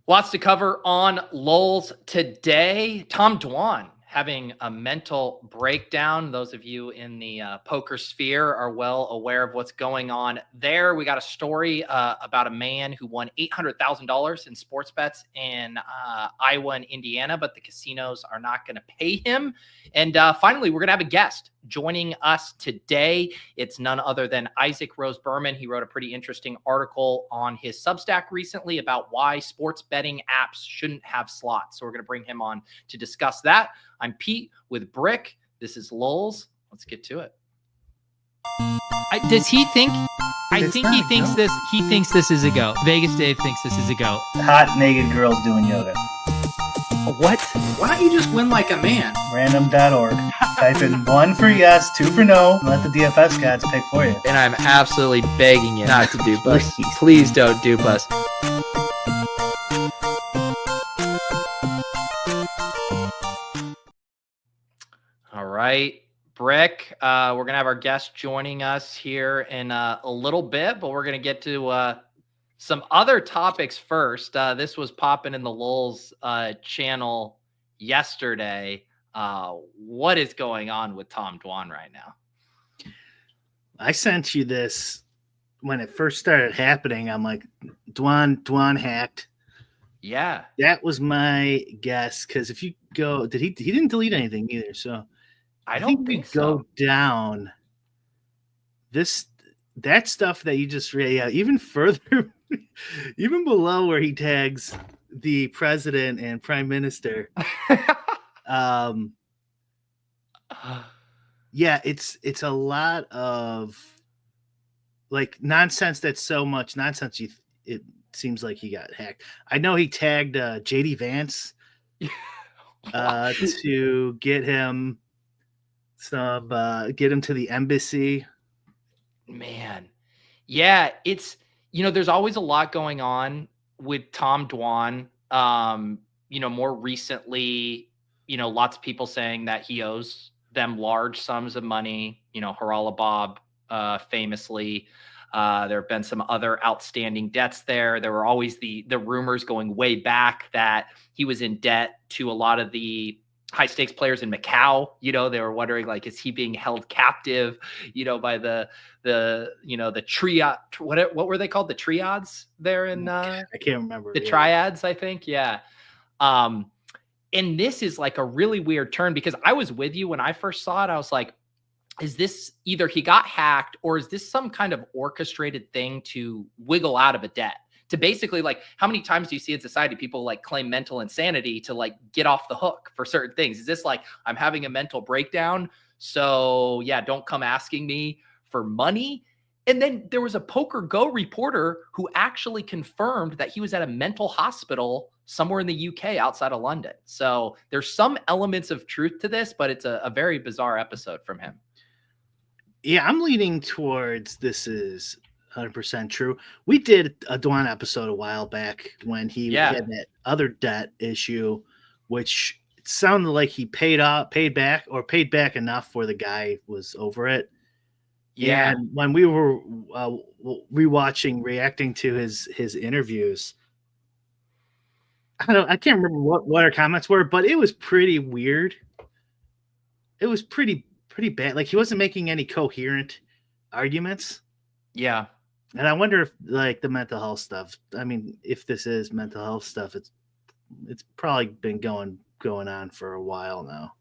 Lots to cover on Lulz today. Tom Dwan having a mental breakdown. Those of you in the poker sphere are well aware of what's going on there. We got a story about a man who won $800,000 in sports bets in Iowa and Indiana, but the casinos are not going to pay him. And finally, we're going to have a guest joining us today. It's none other than Isaac Rose-Berman. He wrote a pretty interesting article on his Substack recently about why sports betting apps shouldn't have slots. So we're going to bring him on to discuss that. I'm Pete with Brick. This is Lulz. Let's get to it. Does he think? I think he thinks this. He thinks this is a go. Vegas Dave thinks this is a go. Hot naked girls doing yoga. What? Why don't you just win like a man? Random.org. Type in 1 for yes, 2 for no, and let the DFS gods pick for you. And I'm absolutely begging you not to dupe us. Please don't dupe us. All right, Brick. We're going to have our guest joining us here in a little bit, but we're going to get to some other topics first. This was popping in the Lulz channel yesterday. What is going on with Tom Dwan right now? I sent you this when it first started happening. I'm like, Dwan hacked. Yeah. That was my guess. Because if you go, he didn't delete anything either. So I don't think so. Go down. That stuff that you just read, yeah, even further, even below where he tags the president and prime minister. Yeah, it's a lot of like nonsense. That's so much nonsense. It seems like he got hacked. I know he tagged JD Vance to get him get him to the embassy. Man, yeah, it's there's always a lot going on with Tom Dwan. More recently, lots of people saying that he owes them large sums of money. Haralabob famously. There have been some other outstanding debts there. There were always the rumors going way back that he was in debt to a lot of the high stakes players in Macau. They were wondering, like, is he being held captive, by the triad, what were they called? The triads there in I can't remember. The triads, I think. Yeah. And this is like a really weird turn, because I was with you when I first saw it. I was like, is this either he got hacked, or is this some kind of orchestrated thing to wiggle out of a debt? To basically, like, how many times do you see in society people like claim mental insanity to like get off the hook for certain things? Is this like, I'm having a mental breakdown, so yeah, don't come asking me for money? And then there was a Poker Go reporter who actually confirmed that he was at a mental hospital somewhere in the UK outside of London. So there's some elements of truth to this, but it's a very bizarre episode from him. Yeah, I'm leaning towards this is 100% true. We did a Dwan episode a while back when he had that other debt issue, which sounded like he paid back enough where the guy was over it. Yeah. And when we were reacting to his interviews, I can't remember what our comments were, but it was pretty weird. It was pretty bad. Like, he wasn't making any coherent arguments. Yeah. And I wonder if, like, the mental health stuff, I mean, if this is mental health stuff, it's probably been going on for a while now.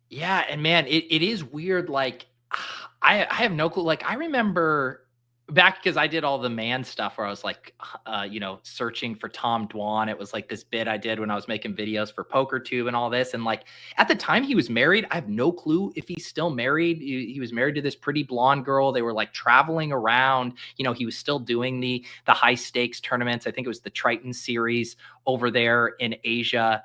Yeah. And man, it is weird. Like, I have no clue. Like, I remember back, because I did all the man stuff where I was like, searching for Tom Dwan. It was like this bit I did when I was making videos for PokerTube and all this. And like, at the time he was married, I have no clue if he's still married. He was married to this pretty blonde girl. They were like traveling around. He was still doing the high stakes tournaments. I think it was the Triton series over there in Asia.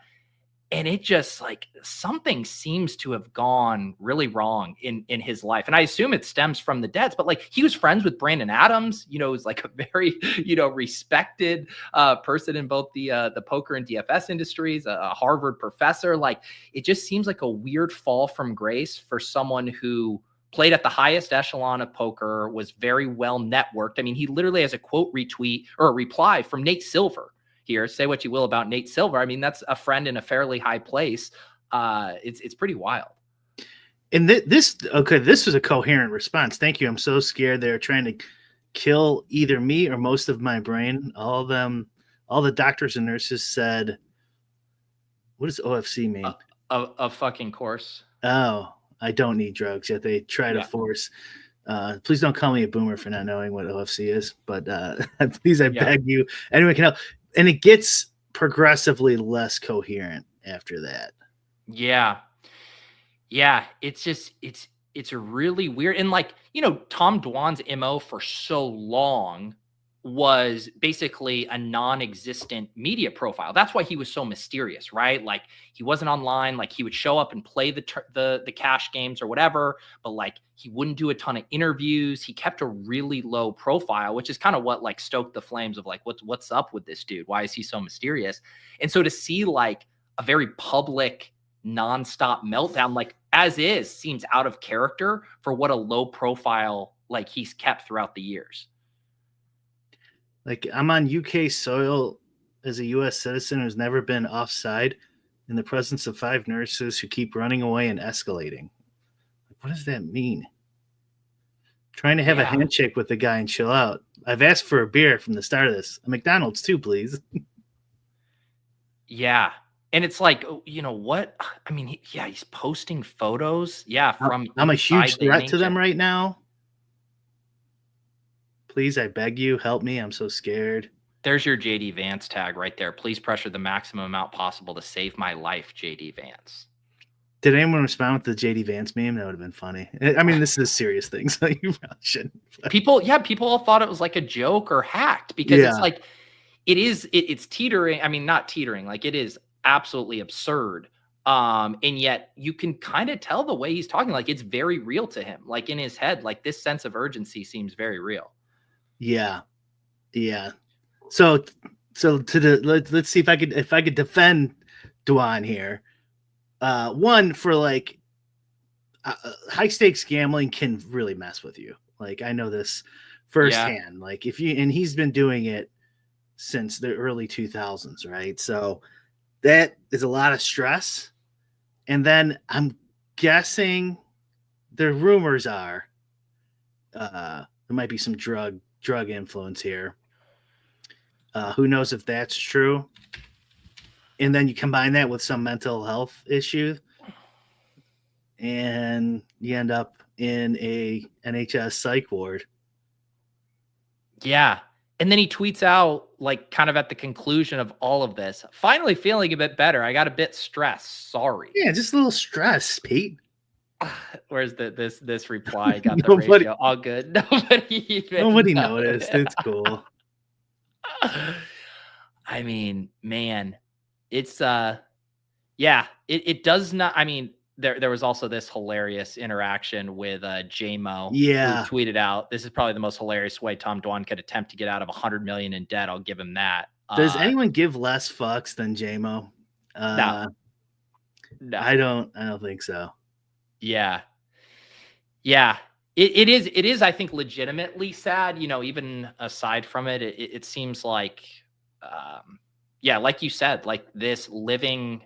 And it just, like, something seems to have gone really wrong in his life. And I assume it stems from the debts, but like, he was friends with Brandon Adams, was like a very, respected person in both the poker and DFS industries, a Harvard professor. Like, it just seems like a weird fall from grace for someone who played at the highest echelon of poker, was very well networked. I mean, he literally has a quote retweet or a reply from Nate Silver. here. Say what you will about Nate Silver. I mean, that's a friend in a fairly high place. It's pretty wild. And this was a coherent response. Thank you. I'm so scared they're trying to kill either me or most of my brain. All the doctors and nurses said, what does OFC mean? A fucking course. Oh, I don't need drugs, yet they try to force. Please don't call me a boomer for not knowing what OFC is, but please, I beg you, anyone can help. And it gets progressively less coherent after that. Yeah. It's just, it's really weird. And like, Tom Dwan's MO for so long was basically a non-existent media profile. That's why he was so mysterious, right? Like he wasn't online. Like he would show up and play the cash games or whatever, but like he wouldn't do a ton of interviews. He kept a really low profile, which is kind of what like stoked the flames of like, what's up with this dude? Why is he so mysterious? And so to see like a very public nonstop meltdown, like as is, seems out of character for what a low profile like he's kept throughout the years. Like I'm on UK soil as a US citizen who's never been offside in the presence of 5 nurses who keep running away and escalating. What does that mean? Trying to have a handshake with the guy and chill out. I've asked for a beer from the start of this. A McDonald's too, please. Yeah. And it's like, what? I mean, he's posting photos. Yeah. I'm a huge threat to them right now. Please, I beg you, help me. I'm so scared. There's your JD Vance tag right there. Please pressure the maximum amount possible to save my life, JD Vance. Did anyone respond with the JD Vance meme? That would have been funny. I mean, this is a serious thing, so you probably shouldn't. People all thought it was like a joke or hacked because it's like, it's teetering. I mean, not teetering. Like it is absolutely absurd. And yet you can kind of tell the way he's talking, like it's very real to him. Like in his head, like this sense of urgency seems very real. Yeah. So let's see if I could defend Dwan here. One, for like high stakes gambling can really mess with you. Like I know this firsthand. Yeah. Like and he's been doing it since the early 2000s, right? So that is a lot of stress. And then I'm guessing the rumors are there might be some drug influence here. Who knows if that's true? And then you combine that with some mental health issue, and you end up in a NHS psych ward. Yeah. And then he tweets out, like, kind of at the conclusion of all of this, finally feeling a bit better. I got a bit stressed. Sorry. Yeah, just a little stress, Pete. Where's this reply? Got the ratio all good. Nobody noticed. It's cool. I mean, man, it's it does not. I mean, there was also this hilarious interaction with JMO, who tweeted out, "This is probably the most hilarious way Tom Dwan could attempt to get out of $100 million in debt. I'll give him that." Does anyone give less fucks than JMO? No, I don't think so. Yeah. It is, I think, legitimately sad, even aside from it, it seems like, like you said, like this living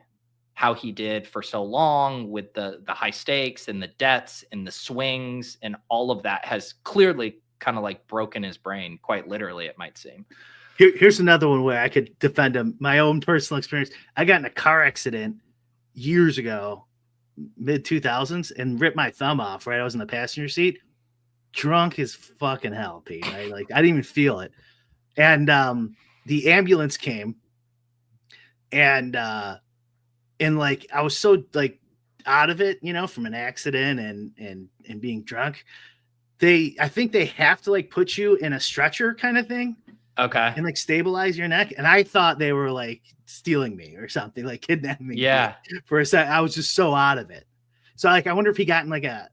how he did for so long with the high stakes and the debts and the swings and all of that has clearly kind of like broken his brain, quite literally, it might seem. Here's another one where I could defend him. My own personal experience. I got in a car accident years ago, mid 2000s, and ripped my thumb off, right? I was in the passenger seat, drunk as fucking hell, Pete, right? Like I didn't even feel it. And the ambulance came, and like I was so like out of it, from an accident and being drunk. I think they have to like put you in a stretcher kind of thing. Okay. And like stabilize your neck. And I thought they were like stealing me or something, like kidnapping me. Yeah. For a second, I was just so out of it. So like, I wonder if he got in like a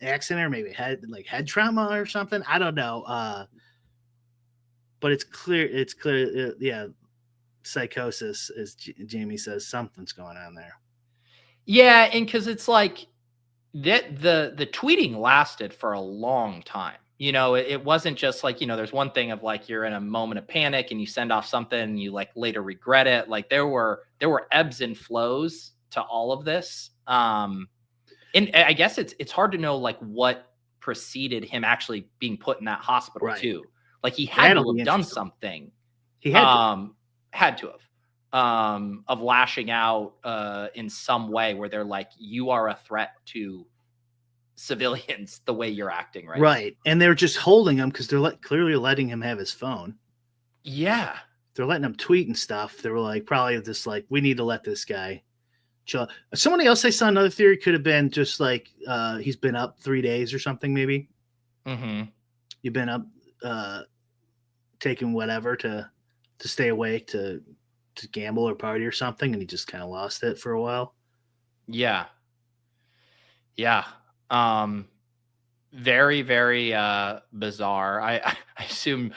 accident or maybe head trauma or something. I don't know. But it's clear. Yeah. Psychosis, as Jamie says, something's going on there. Yeah. And cause it's like that the tweeting lasted for a long time. It wasn't just like, there's one thing of like you're in a moment of panic and you send off something and you like later regret it. Like there were ebbs and flows to all of this. And I guess it's hard to know like what preceded him actually being put in that hospital too. Like he had to have done something. He had to have of lashing out in some way where they're like, you are a threat to civilians the way you're acting right. And they're just holding him because they're clearly letting him have his phone. Yeah, they're letting him tweet and stuff. They were like, probably just like, we need to let this guy chill. Somebody else I saw another theory could have been just like he's been up 3 days or something. Maybe you've been up taking whatever to stay awake to gamble or party or something, and he just kind of lost it for a while. Yeah. Very, very bizarre. I assume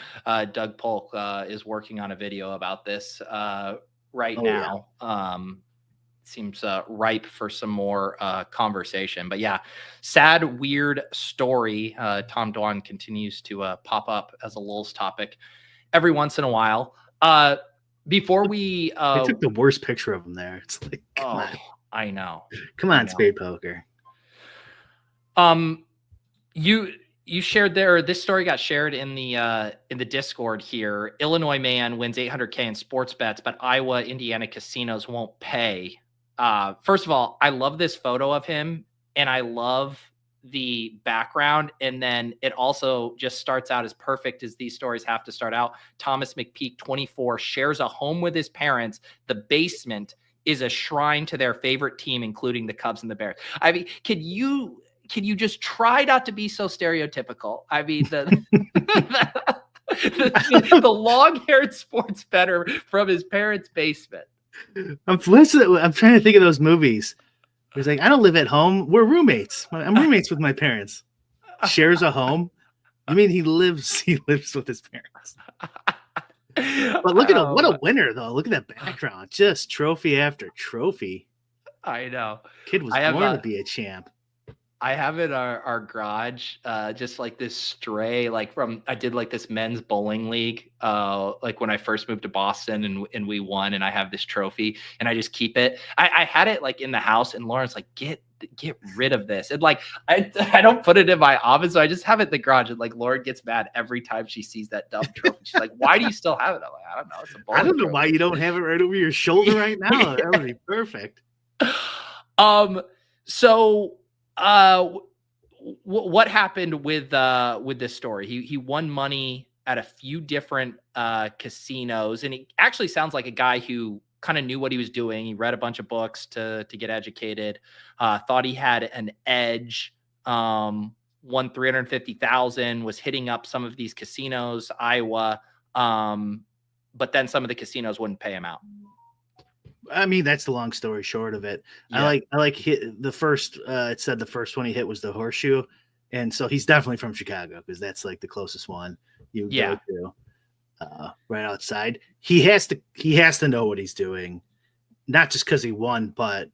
Doug Polk is working on a video about this right now. Yeah. Seems ripe for some more conversation. But yeah, sad, weird story. Tom Dwan continues to pop up as a Lulz topic every once in a while. Before we I took the worst picture of him there. It's like, come on. I know. Come on, Spade Poker. You shared there. This story got shared in the Discord here. Illinois man wins $800K in sports bets, but Iowa, Indiana casinos won't pay. First of all, I love this photo of him, and I love the background. And then it also just starts out as perfect as these stories have to start out. Thomas McPeak, 24, shares a home with his parents. The basement is a shrine to their favorite team, including the Cubs and the Bears. I mean, can you just try not to be so stereotypical? I mean, the long-haired sports bettor from his parents' basement. I'm trying to think of those movies. He's like, I don't live at home. We're roommates. I'm roommates with my parents. Shares a home. I mean, he lives with his parents. But look at what a winner, though. Look at that background. Just trophy after trophy. I know. Kid was born to be a champ. I have in our garage just like this stray, like I did like this men's bowling league like when I first moved to Boston and we won, and I have this trophy and I just keep it. I had it like in the house, and Lauren's like, get rid of this. And like I don't put it in my office, so I just have it in the garage, and like Lauren gets mad every time she sees that dumb trophy. She's like, why do you still have it? I'm like, I don't know. It's a bowling I don't know trophy. why you don't have it right over your shoulder right now. That would be perfect. So what happened with this story? He won money at a few different casinos, and he actually sounds like a guy who kind of knew what he was doing. He read a bunch of books to get educated, thought he had an edge, won $350,000, was hitting up some of these casinos, Iowa, but then some of the casinos wouldn't pay him out. I mean, that's the long story short of it. Yeah. I like hit the first. It said the first one he hit was the Horseshoe, and so he's definitely from Chicago because that's like the closest one you go to, right outside. He has to know what he's doing, not just because he won, but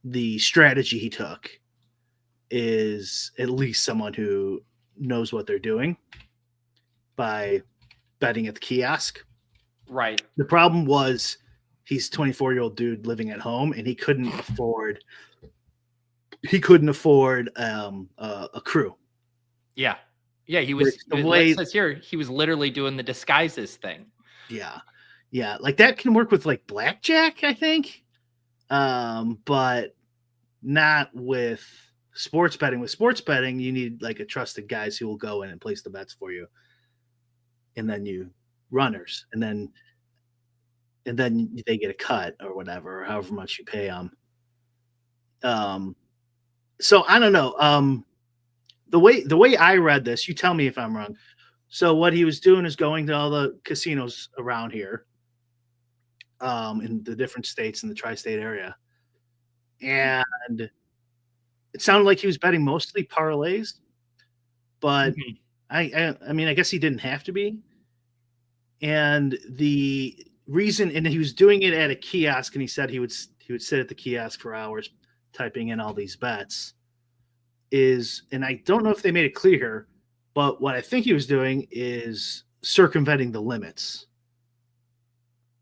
the strategy he took is at least someone who knows what they're doing by betting at the kiosk. Right. The problem was, he's a 24-year-old dude living at home, and he couldn't afford a crew. Yeah. He was. It says here he was literally doing the disguises thing. Yeah. Like that can work with like blackjack, I think, but not with sports betting. With sports betting, you need like a trusted guys who will go in and place the bets for you, and then you runners, and then they get a cut or whatever, or however much you pay them. So I don't know. The way I read this, you tell me if I'm wrong. So what he was doing is going to all the casinos around here, in the different states in the tri-state area, and it sounded like he was betting mostly parlays, but I mean, I guess he didn't have to be. And the reason, and he was doing it at a kiosk, and he said he would sit at the kiosk for hours typing in all these bets, is, and I don't know if they made it clear, But what I think he was doing is circumventing the limits,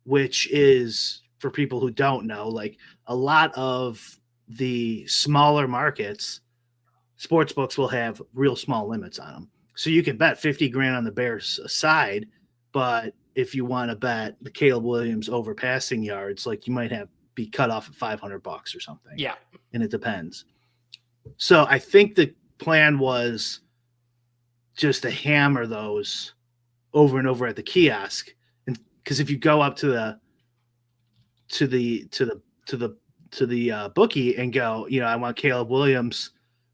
which is, for people who don't know, like a lot of the smaller markets, sports books will have real small limits on them. So you can bet 50 grand on the Bears side, but if you want to bet the Caleb Williams over passing yards, like you might have be cut off at $500 or something. Yeah. And it depends. So I think the plan was just to hammer those over and over at the kiosk. And because if you go up to the bookie and go, I want Caleb Williams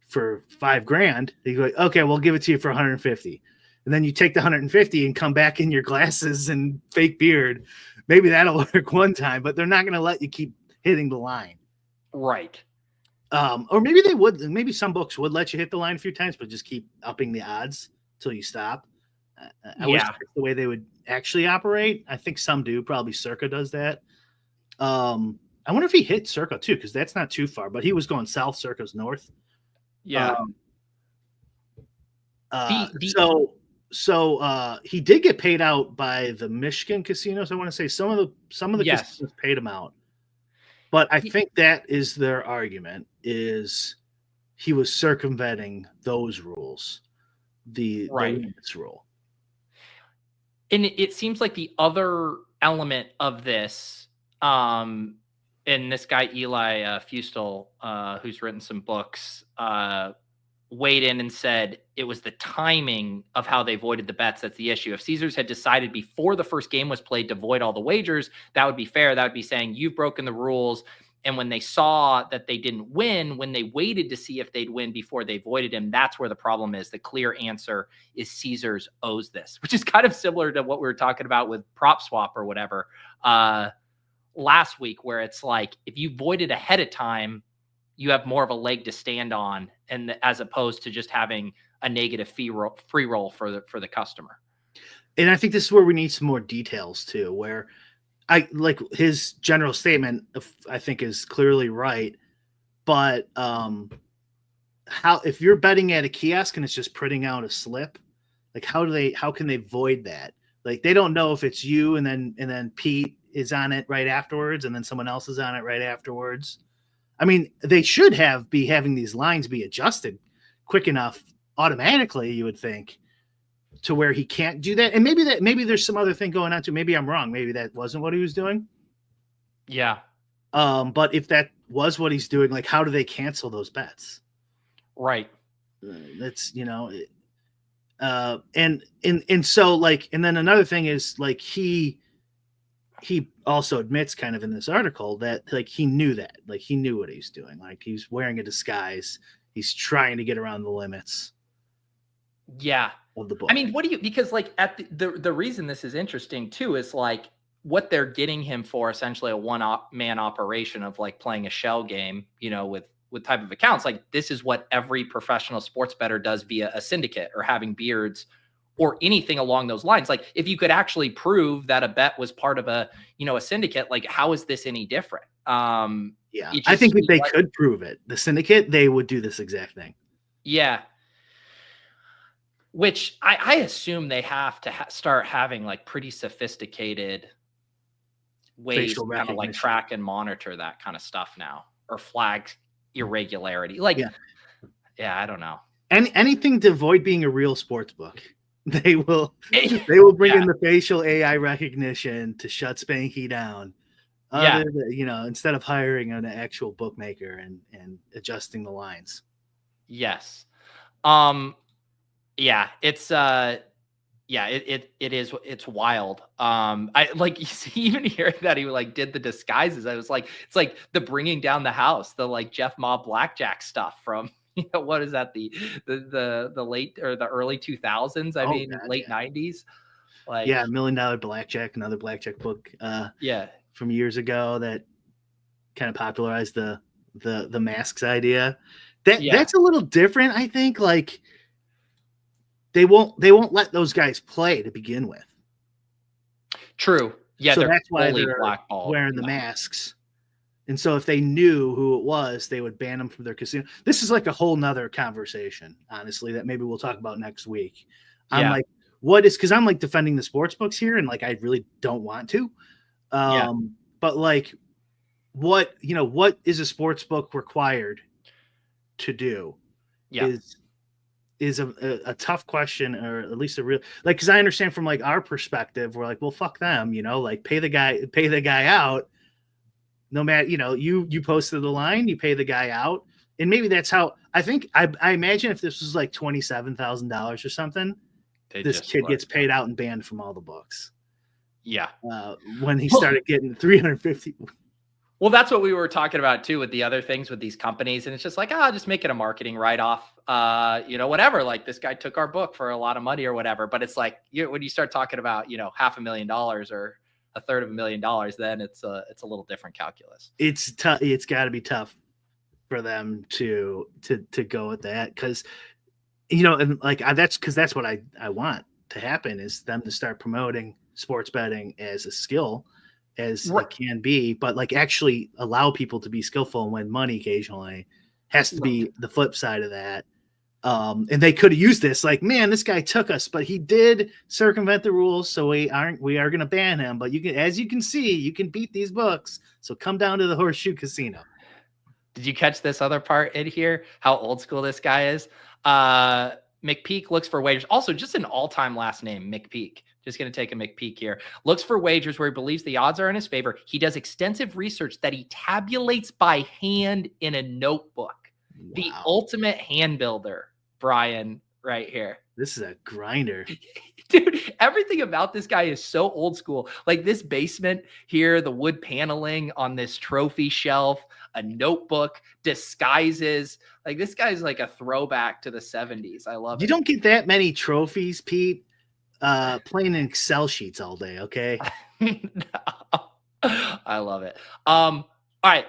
for $5 grand, you go, okay, we'll give it to you for 150. And then you take the 150 and come back in your glasses and fake beard. Maybe that'll work one time, but they're not going to let you keep hitting the line. Right. Or maybe they would. Maybe some books would let you hit the line a few times, but just keep upping the odds till you stop. I wish that's the way they would actually operate. I think some do. Probably Circa does that. I wonder if he hit Circa too, because that's not too far. But he was going south. Circa's north. Yeah. So he did get paid out by the Michigan casinos. I want to say some of the casinos paid him out. But I think that is their argument, is he was circumventing those rules, the limits rule. And it seems like the other element of this, and this guy, Eli Fustel, who's written some books, weighed in and said it was the timing of how they voided the bets that's the issue. If Caesars had decided before the first game was played to void all the wagers, that would be fair. That would be saying you've broken the rules. And when they saw that they didn't win, when they waited to see if they'd win before they voided him, that's where the problem is. The clear answer is Caesars owes this, which is kind of similar to what we were talking about with prop swap or whatever last week, where it's like, if you voided ahead of time, you have more of a leg to stand on, and as opposed to just having a negative free roll for the customer. And I think this is where we need some more details too, where I like his general statement, I think is clearly right. But if you're betting at a kiosk and it's just printing out a slip, like how can they void that? Like they don't know if it's you and then Pete is on it right afterwards and then someone else is on it right afterwards. I mean, they should be having these lines be adjusted quick enough automatically, you would think, to where he can't do that. And maybe there's some other thing going on too. Maybe I'm wrong. Maybe that wasn't what he was doing. Yeah. But if that was what he's doing, like, how do they cancel those bets? Right. That's, and so like, and then another thing is like, he also admits kind of in this article that like he knew what he's doing. Like he's wearing a disguise. He's trying to get around the limits. Yeah. Of the book. I mean, because like at the reason this is interesting too is like what they're getting him for, essentially a one-man operation of like playing a shell game, with type of accounts. Like this is what every professional sports bettor does via a syndicate or having beards or anything along those lines. Like if you could actually prove that a bet was part of a syndicate, like how is this any different? Yeah, I think if they could prove it, the syndicate, they would do this exact thing. Yeah. Which I assume they have to start having like pretty sophisticated ways to kind of like track and monitor that kind of stuff now, or flag irregularity. Like, yeah, I don't know. Anything to avoid being a real sports book. They will bring in the facial AI recognition to shut Spanky down. Instead of hiring an actual bookmaker and adjusting the lines. Yes. Yeah, it's it's wild. I like even hearing that he like did the disguises. I was like, it's like the bringing down the house, the like Jeff Ma blackjack stuff from what is that, the late or the early 2000s? Late 90s. Like $1 Million Blackjack, another blackjack book. From years ago that kind of popularized the masks idea. That's a little different, I think. Like they won't let those guys play to begin with. True. Yeah, so that's why they're wearing the masks. And so if they knew who it was, they would ban them from their casino. This is like a whole nother conversation, honestly, that maybe we'll talk about next week. I'm like, what is, because I'm like defending the sports books here, and like I really don't want to. But like, what is a sports book required to do? Is a tough question, or at least a real, like, because I understand from like our perspective, we're like, well, fuck them, like pay the guy out. No matter, you posted the line, you pay the guy out. And maybe that's how I think. I imagine if this was like $27,000 or something, this kid gets paid out and banned from all the books. Yeah. When he started getting 350. Well, that's what we were talking about too with the other things with these companies. And it's just like, just make it a marketing write-off, whatever. Like, this guy took our book for a lot of money or whatever. But it's like, when you start talking about, $500,000 or $350,000, then it's a little different calculus. It's tough. It's got to be tough for them to go with that, because and like that's what I want to happen, is them to start promoting sports betting as a skill as it can be, but like actually allow people to be skillful and win money occasionally has to be the flip side of that. And they could have used this, like, man, this guy took us, but he did circumvent the rules, so we are going to ban him. But as you can see, you can beat these books. So come down to the Horseshoe Casino. Did you catch this other part in here? How old school this guy is? McPeak looks for wagers. Also, just an all-time last name, McPeak. Just going to take a McPeak here. Looks for wagers where he believes the odds are in his favor. He does extensive research that he tabulates by hand in a notebook. Wow. The ultimate hand builder, Brian, right here. This is a grinder. Dude, everything about this guy is so old school. Like this basement here, the wood paneling on this trophy shelf, a notebook, disguises. Like, this guy's like a throwback to the 70s. I love it. You don't get that many trophies, Pete, playing in Excel sheets all day, okay? No. I love it. All right.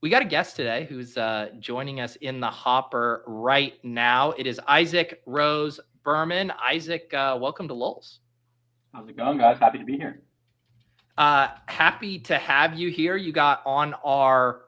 We got a guest today who's joining us in the hopper right now. It is Isaac Rose-Berman. Isaac, welcome to Lulz. How's it going, guys? Happy to be here. Happy to have you here. You got on our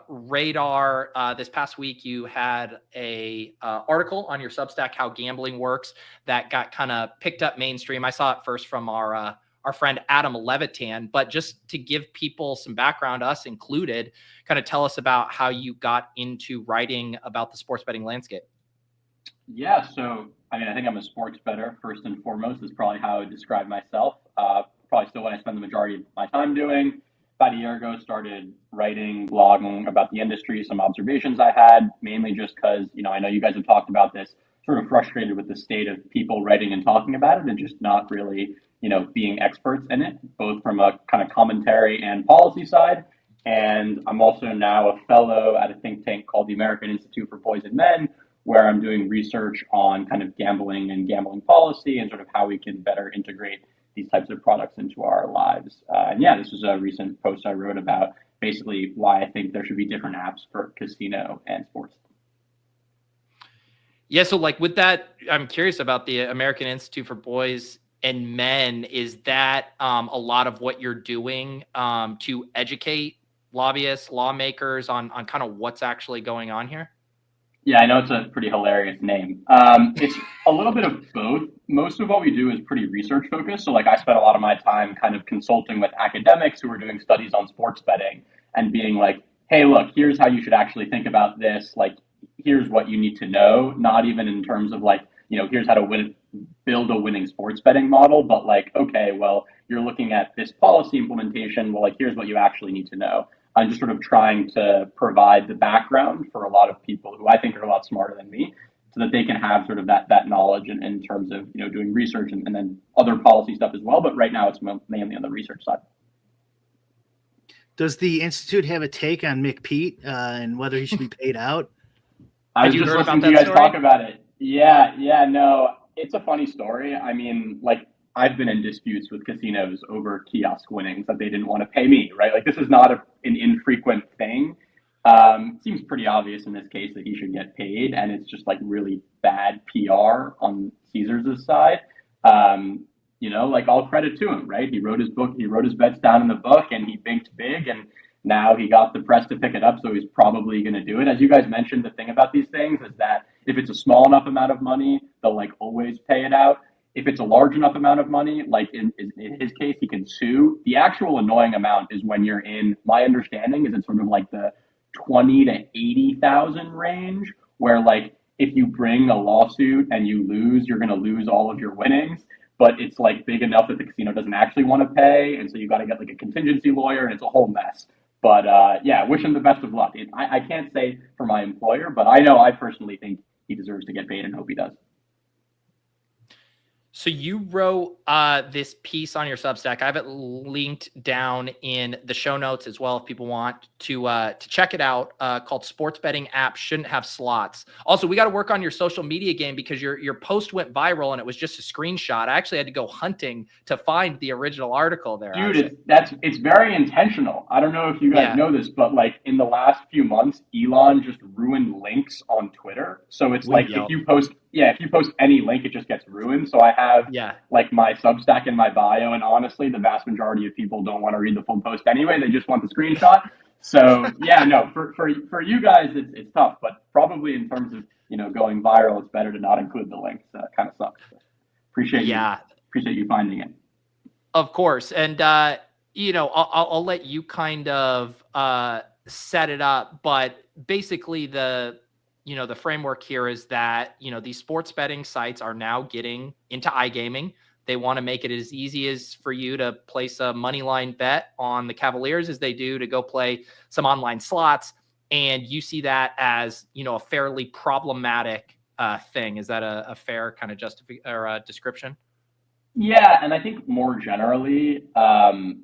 radar this past week. You had a article on your Substack, How Gambling Works, that got kind of picked up mainstream. I saw it first from our friend Adam Levitan, but just to give people some background, us included, kind of tell us about how you got into writing about the sports betting landscape. Yeah, so I think I'm a sports bettor first and foremost. Is probably how I would describe myself. Probably still what I spend the majority of my time doing. About a year ago, started writing, blogging about the industry, some observations I had, mainly just because, I know you guys have talked about this, sort of frustrated with the state of people writing and talking about it and just not really, being experts in it, both from a kind of commentary and policy side. And I'm also now a fellow at a think tank called the American Institute for Boys and Men, where I'm doing research on kind of gambling and gambling policy and sort of how we can better integrate these types of products into our lives. And yeah, this was a recent post I wrote about basically why I think there should be different apps for casino and sports. Yeah, so like with that, I'm curious about the American Institute for Boys and Men. Is that a lot of what you're doing to educate lobbyists, lawmakers on kind of what's actually going on here? Yeah, I know it's a pretty hilarious name. It's a little bit of both. Most of what we do is pretty research focused. So like I spent a lot of my time kind of consulting with academics who are doing studies on sports betting and being like, hey, look, here's how you should actually think about this. Like, here's what you need to know, not even in terms of like, here's how to build a winning sports betting model, but like, okay, well, you're looking at this policy implementation. Well, like, here's what you actually need to know. I'm just sort of trying to provide the background for a lot of people who I think are a lot smarter than me, so that they can have sort of that knowledge in terms of, doing research and then other policy stuff as well. But right now it's mainly on the research side. Does the Institute have a take on McPete and whether he should be paid out? I was just listening to you guys talk about it. Yeah, no, it's a funny story. I've been in disputes with casinos over kiosk winnings that they didn't want to pay me, right? Like, this is not an infrequent thing. Seems pretty obvious in this case that he should get paid, and it's just like really bad PR on Caesars' side. All credit to him, right? He wrote his book, he wrote his bets down in the book, and he banked big. And Now he got the press to pick it up, so he's probably going to do it. As you guys mentioned, the thing about these things is that if it's a small enough amount of money, they'll like always pay it out. If it's a large enough amount of money, like in his case, he can sue. The actual annoying amount is when you're in, my understanding is it's sort of like the 20 to 80,000 range, where like if you bring a lawsuit and you lose, you're going to lose all of your winnings. But it's like big enough that the casino doesn't actually want to pay, and so you got to get like a contingency lawyer, and it's a whole mess. But yeah, wish him the best of luck. I can't say for my employer, but I know I personally think he deserves to get paid and hope he does. So you wrote this piece on your Substack. I have it linked down in the show notes as well if people want to check it out, called Sports Betting Apps Shouldn't Have Slots. Also, we got to work on your social media game because your post went viral and it was just a screenshot. I actually had to go hunting to find the original article there. Dude, it's very intentional. I don't know if you guys know this, but like in the last few months, Elon just ruined links on Twitter. So it's like if you post any link, it just gets ruined. So I have like my Substack in my bio, and honestly, the vast majority of people don't want to read the full post anyway. They just want the screenshot. So yeah, no, for you guys, it's tough, but probably in terms of going viral, it's better to not include the links. Kind of sucks. So appreciate you finding it. Of course, and I'll let you kind of set it up, but basically the framework here is that, these sports betting sites are now getting into iGaming. They want to make it as easy as for you to place a money line bet on the Cavaliers as they do to go play some online slots. And you see that as, a fairly problematic thing. Is that a fair kind of description? Yeah. And I think more generally, I'm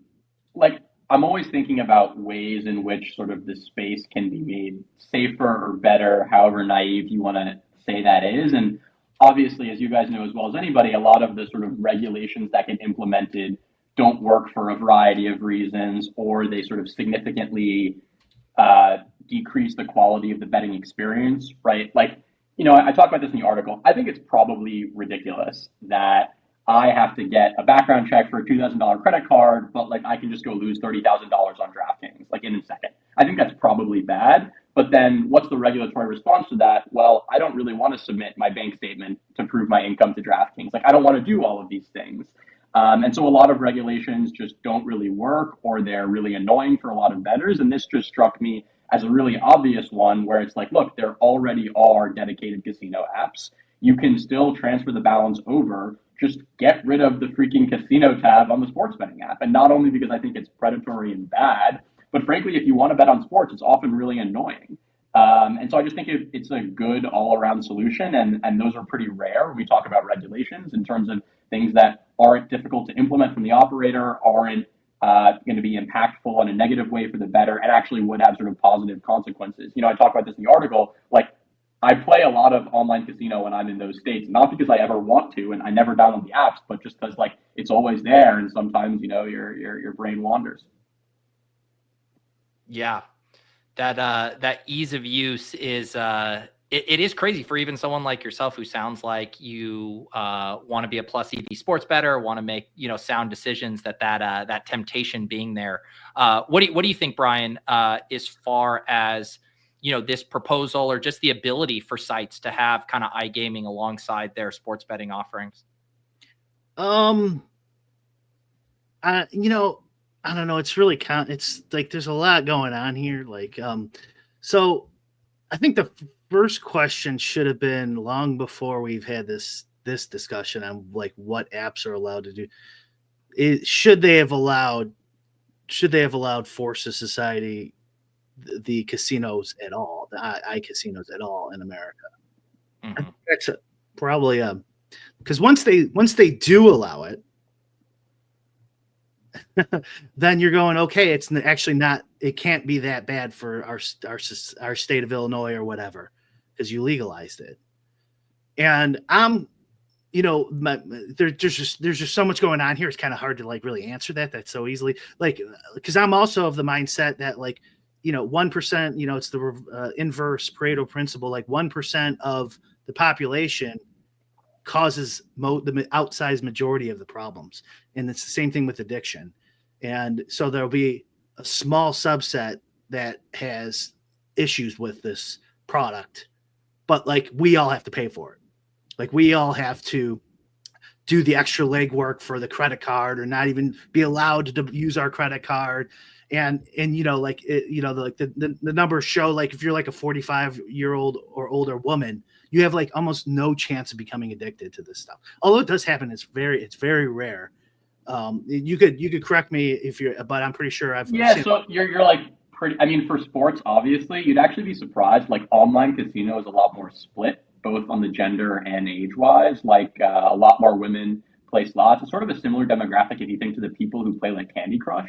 always thinking about ways in which sort of the space can be made safer or better, however naive you want to say that is. And obviously, as you guys know as well as anybody, a lot of the sort of regulations that get implemented don't work for a variety of reasons, or they sort of significantly decrease the quality of the betting experience, right? I talk about this in the article. I think it's probably ridiculous that I have to get a background check for a $2,000 credit card, but I can just go lose $30,000 on DraftKings in a second. I think that's probably bad. But then what's the regulatory response to that? Well, I don't really want to submit my bank statement to prove my income to DraftKings. I don't want to do all of these things. And so a lot of regulations just don't really work, or they're really annoying for a lot of bettors. And this just struck me as a really obvious one where it's look, there already are dedicated casino apps. You can still transfer the balance over. Just get rid of the freaking casino tab on the sports betting app. And not only because I think it's predatory and bad, but frankly, if you want to bet on sports, it's often really annoying. And so I just think it's a good all-around solution. And those are pretty rare when we talk about regulations in terms of things that aren't difficult to implement from the operator, aren't going to be impactful in a negative way for the bettor, and actually would have sort of positive consequences. I talk about this in the article, I play a lot of online casino when I'm in those states, not because I ever want to, and I never download the apps, but just because it's always there, and sometimes your brain wanders. Yeah, that ease of use is it is crazy for even someone like yourself who sounds like you want to be a plus EV sports bettor, want to make sound decisions. That temptation being there. What do you think, Brian? As far as this proposal, or just the ability for sites to have kind of iGaming alongside their sports betting offerings? I don't know. It's really it's there's a lot going on here. So I think the first question should have been long before we've had this discussion on what apps are allowed to do. Should they have allowed Force of Society, the casinos at all, the iCasinos at all in America? Mm-hmm. I think that's probably because once they do allow it, then you're going, okay, it's actually not. It can't be that bad for our state of Illinois or whatever, because you legalized it. And there's just so much going on here. It's kind of hard to really answer that so easily. Because I'm also of the mindset that 1%, it's the inverse Pareto principle. 1% of the population causes the outsized majority of the problems. And it's the same thing with addiction. And so there'll be a small subset that has issues with this product, but like we all have to pay for it. Like we all have to do the extra legwork for the credit card, or not even be allowed to use our credit card. And like like the numbers show, like if you're like a 45-year-old or older woman, you have like almost no chance of becoming addicted to this stuff. Although it does happen, it's very rare. You could correct me if you're, but I'm pretty sure I've seen. So you're like pretty. I mean, for sports, obviously, you'd actually be surprised. Like online casino is a lot more split, both on the gender and age wise. Like a lot more women play slots. It's sort of a similar demographic if you think to the people who play like Candy Crush,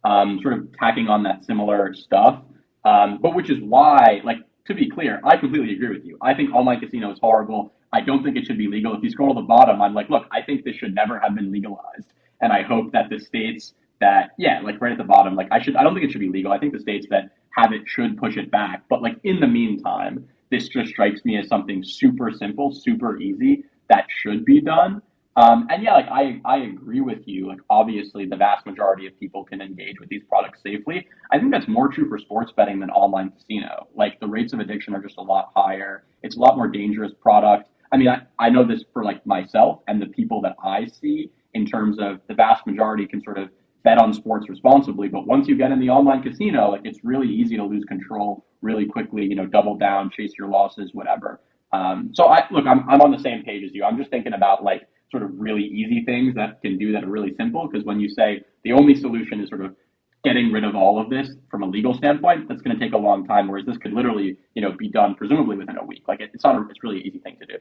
sort of tacking on that similar stuff. But which is why, like, to be clear, I completely agree with you. I think online casino is horrible. I don't think it should be legal. If you scroll to the bottom, I'm like, look, I think this should never have been legalized. And I hope that the states that, like right at the bottom, like I don't think it should be legal. I think the states that have it should push it back. But like in the meantime, this just strikes me as something super simple, super easy that should be done. And like I agree with you. Like obviously the vast majority of people can engage with these products safely. I think that's more true for sports betting than online casino. Like the rates of addiction are just a lot higher. It's a lot more dangerous product. I mean, I know this for like myself and the people that I see, in terms of the vast majority can sort of bet on sports responsibly. But once you get in the online casino, like it's really easy to lose control really quickly, double down, chase your losses, whatever. So I'm on the same page as you. I'm just thinking about like sort of really easy things that can do that are really simple. Because when you say the only solution is sort of getting rid of all of this from a legal standpoint, that's going to take a long time. Whereas this could literally, be done presumably within a week. Like it's really an easy thing to do.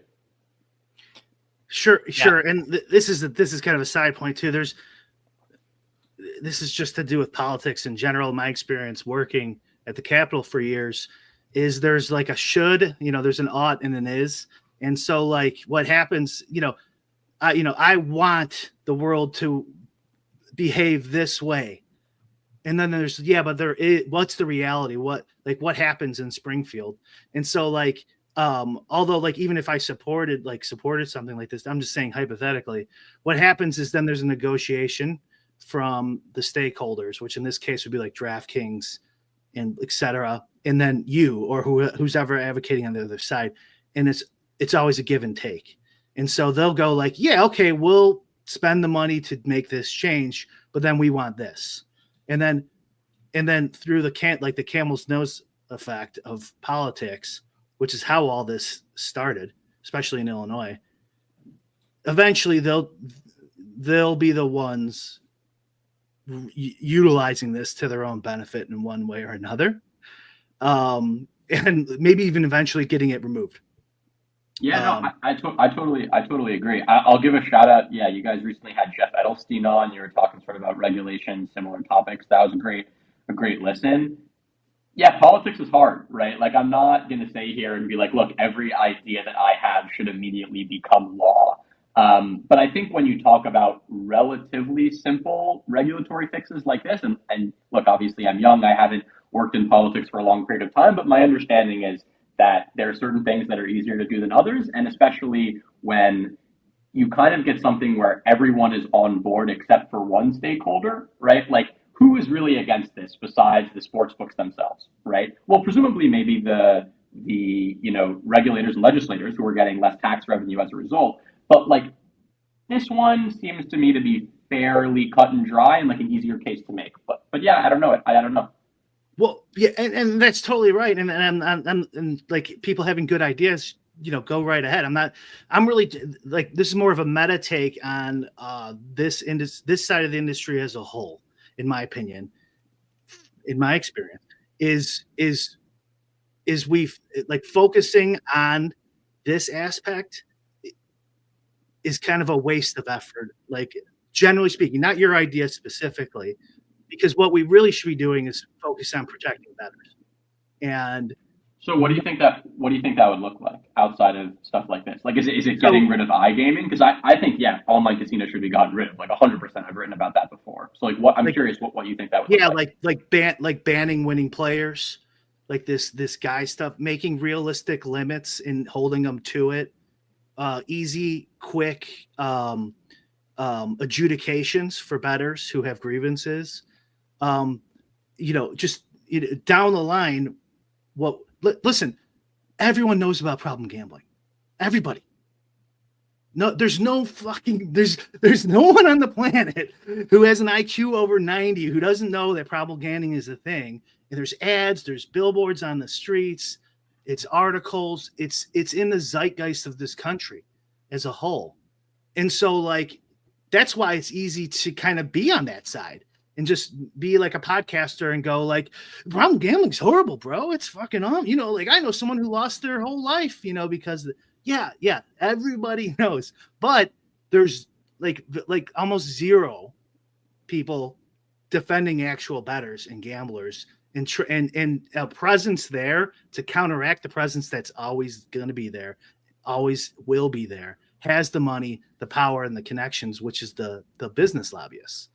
Sure. And this is kind of a side point too. This is just to do with politics in general. My experience working at the Capitol for years is there's like a should, there's an ought and an is. And so like what happens, I want the world to behave this way. And then there's, but what's the reality? What happens in Springfield? And so like, although like even if I supported something like this, I'm just saying hypothetically, what happens is then there's a negotiation from the stakeholders, which in this case would be like DraftKings and et cetera, and then you or who's ever advocating on the other side, and it's always a give and take. And so they'll go like, okay, we'll spend the money to make this change, but then we want this, and then through the camel's nose effect of politics, which is how all this started, especially in Illinois. Eventually, they'll be the ones utilizing this to their own benefit in one way or another, and maybe even eventually getting it removed. I totally agree. I'll give a shout out. Yeah, you guys recently had Jeff Edelstein on. You were talking sort of about regulation, similar topics. That was a great listen. Yeah, politics is hard, right? Like, I'm not going to say here and be like, look, every idea that I have should immediately become law. But I think when you talk about relatively simple regulatory fixes like this, and look, obviously I'm young, I haven't worked in politics for a long period of time, but my understanding is that there are certain things that are easier to do than others, and especially when you kind of get something where everyone is on board except for one stakeholder, right? Like, who is really against this besides the sports books themselves, right? Well, presumably maybe the regulators and legislators who are getting less tax revenue as a result. But like this one seems to me to be fairly cut and dry and like an easier case to make. But yeah, I don't know. I don't know. Well, yeah, and that's totally right. And like people having good ideas, go right ahead. I'm really like, this is more of a meta take on this side of the industry as a whole. In my opinion, in my experience, is we like focusing on this aspect is kind of a waste of effort. Like generally speaking, not your idea specifically, because what we really should be doing is focus on protecting bettors. And so what do you think that would look like outside of stuff like this? Like, is it getting rid of iGaming? Because I think, online casino should be gotten rid of, like 100%. I've written about that before. So like, I'm curious what you think that would look like. like banning winning players, like this guy stuff, making realistic limits and holding them to it, easy, quick adjudications for bettors who have grievances. just down the line, listen, everyone knows about problem gambling. Everybody. No, there's no one on the planet who has an IQ over 90 who doesn't know that problem gambling is a thing. And there's ads, there's billboards on the streets, it's articles, it's in the zeitgeist of this country as a whole. And so like that's why it's easy to kind of be on that side and just be like a podcaster and go like, problem gambling's horrible, bro. It's fucking like I know someone who lost their whole life, because yeah, everybody knows, but there's like almost zero people defending actual bettors and gamblers and a presence there to counteract the presence that's always going to be there, always will be there, has the money, the power, and the connections, which is the business lobbyists.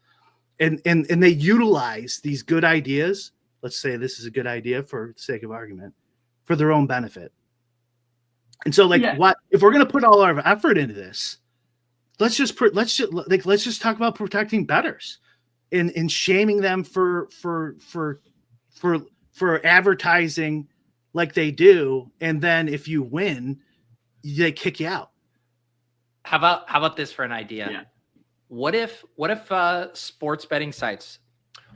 And they utilize these good ideas. Let's say this is a good idea for the sake of argument, for their own benefit. And so, what if we're going to put all our effort into this? Let's just talk about protecting bettors and shaming them for advertising like they do, and then if you win, they kick you out. How about this for an idea? Yeah. What if sports betting sites,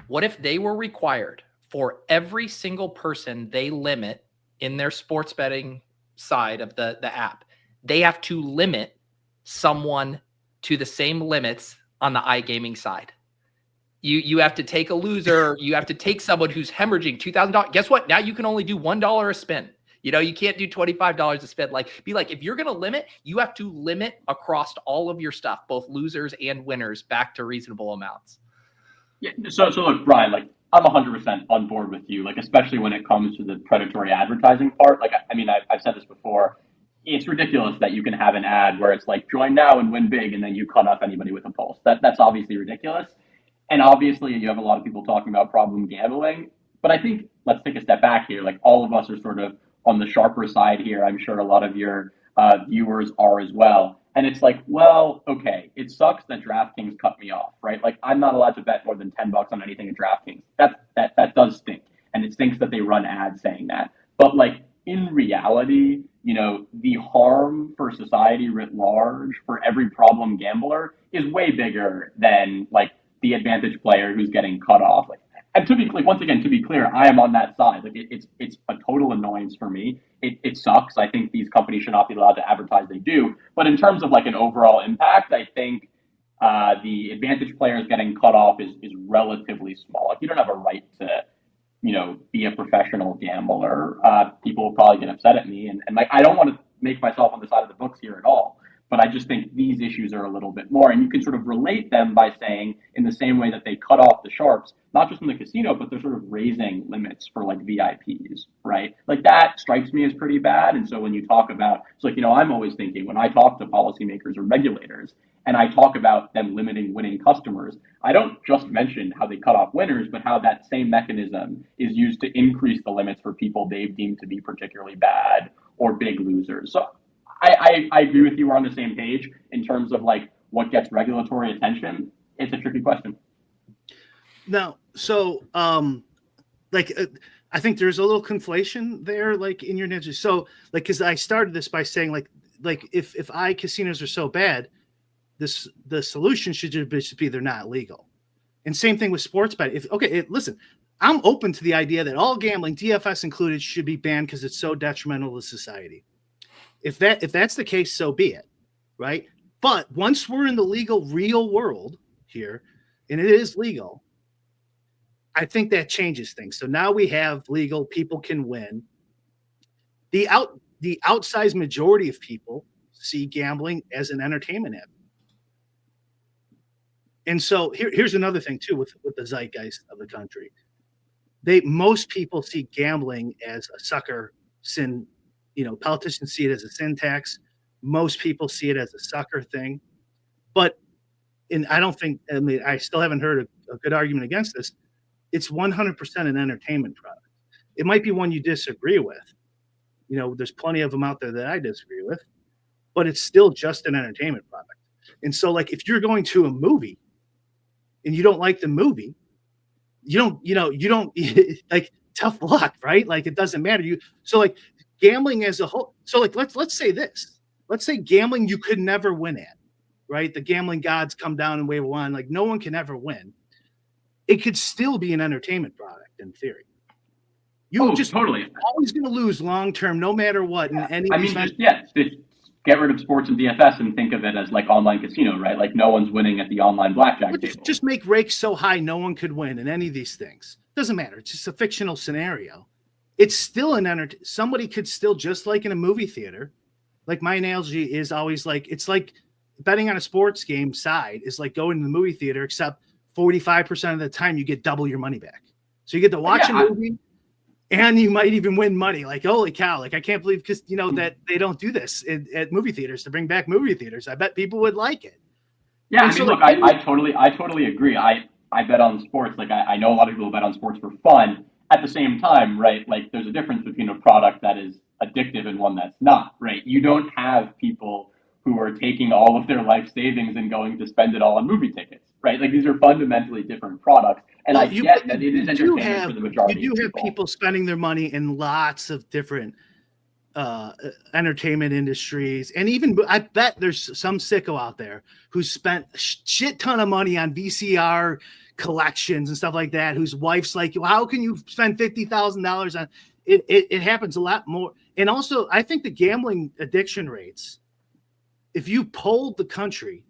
what if they were required for every single person they limit in their sports betting side of the app, they have to limit someone to the same limits on the iGaming side? You have to take a loser. You have to take someone who's hemorrhaging $2,000. Guess what? Now you can only do $1 a spin. You can't do $25 a spin. If you're going to limit, you have to limit across all of your stuff, both losers and winners, back to reasonable amounts. Yeah. So look, Brian, I'm 100% on board with you, especially when it comes to the predatory advertising part. I've said this before. It's ridiculous that you can have an ad where it's join now and win big, and then you cut off anybody with a pulse. That's obviously ridiculous. And obviously you have a lot of people talking about problem gambling, but I think let's take a step back here. All of us are sort of on the sharper side here. I'm sure a lot of your viewers are as well. And it's okay, it sucks that DraftKings cut me off, right? I'm not allowed to bet more than $10 on anything at DraftKings. That does stink. And it stinks that they run ads saying that. But in reality, the harm for society writ large for every problem gambler is way bigger than the advantage player who's getting cut off. And to be clear, I am on that side. It's a total annoyance for me. It sucks. I think these companies should not be allowed to advertise. They do. But in terms of an overall impact, I think the advantage players getting cut off is relatively small. You don't have a right to, be a professional gambler. People will probably get upset at me. And I don't want to make myself on the side of the books here at all. But I just think these issues are a little bit more. And you can sort of relate them by saying, in the same way that they cut off the sharps, not just from the casino, but they're sort of raising limits for VIPs, right? That strikes me as pretty bad. And so when you talk about, I'm always thinking when I talk to policymakers or regulators and I talk about them limiting winning customers, I don't just mention how they cut off winners, but how that same mechanism is used to increase the limits for people they've deemed to be particularly bad or big losers. So I agree with you. We're on the same page in terms of what gets regulatory attention. It's a tricky question. Now, so I think there's a little conflation there, in your niche. So because I started this by saying if iCasinos are so bad, the solution should just be they're not legal. And same thing with sports betting. Listen, I'm open to the idea that all gambling, DFS included, should be banned because it's so detrimental to society. If that's the case, so be it, right? But once we're in the legal, real world here, and it is legal, I think that changes things. So now we have legal, people can win. The outsized majority of people see gambling as an entertainment avenue. And so here's another thing too with the zeitgeist of the country. Most people see gambling as a sucker sin. Politicians see it as a sin tax. Most people see it as a sucker thing. But I still haven't heard a good argument against this. It's 100% an entertainment product. It might be one you disagree with. There's plenty of them out there that I disagree with, but it's still just an entertainment product. And so if you're going to a movie and you don't like the movie, you don't like tough luck, right? Like it doesn't matter. So like gambling as a whole. So like let's say this. Let's say gambling you could never win at, right? The gambling gods come down and wave a wand, like no one can ever win. It could still be an entertainment product in theory. You just totally always going to lose long term, no matter what. Yeah. In any just get rid of sports and DFS and think of it as like online casino, right? Like no one's winning at the online blackjack table. Just make rakes so high no one could win in any of these things. Doesn't matter. It's just a fictional scenario. It's still somebody could still, just like in a movie theater. Like my analogy is always like, it's like betting on a sports game side is like going to the movie theater, except 45% of the time you get double your money back. So you get to watch a movie and you might even win money. Like, holy cow. Like, I can't believe, because that they don't do this at movie theaters to bring back movie theaters. I bet people would like it. Yeah. And I mean, look, I totally agree. I bet on sports. Like I know a lot of people bet on sports for fun. At the same time, right? Like there's a difference between a product that is addictive and one that's not, right? You don't have people who are taking all of their life savings and going to spend it all on movie tickets, right? Like these are fundamentally different products. And I get that it is entertainment for the majority of people. You do have people spending their money in lots of different entertainment industries. And even, I bet there's some sicko out there who spent a shit ton of money on VCR collections and stuff like that, whose wife's like, well, how can you spend $50,000 on it? It happens a lot more. And also, I think the gambling addiction rates, if you polled the country,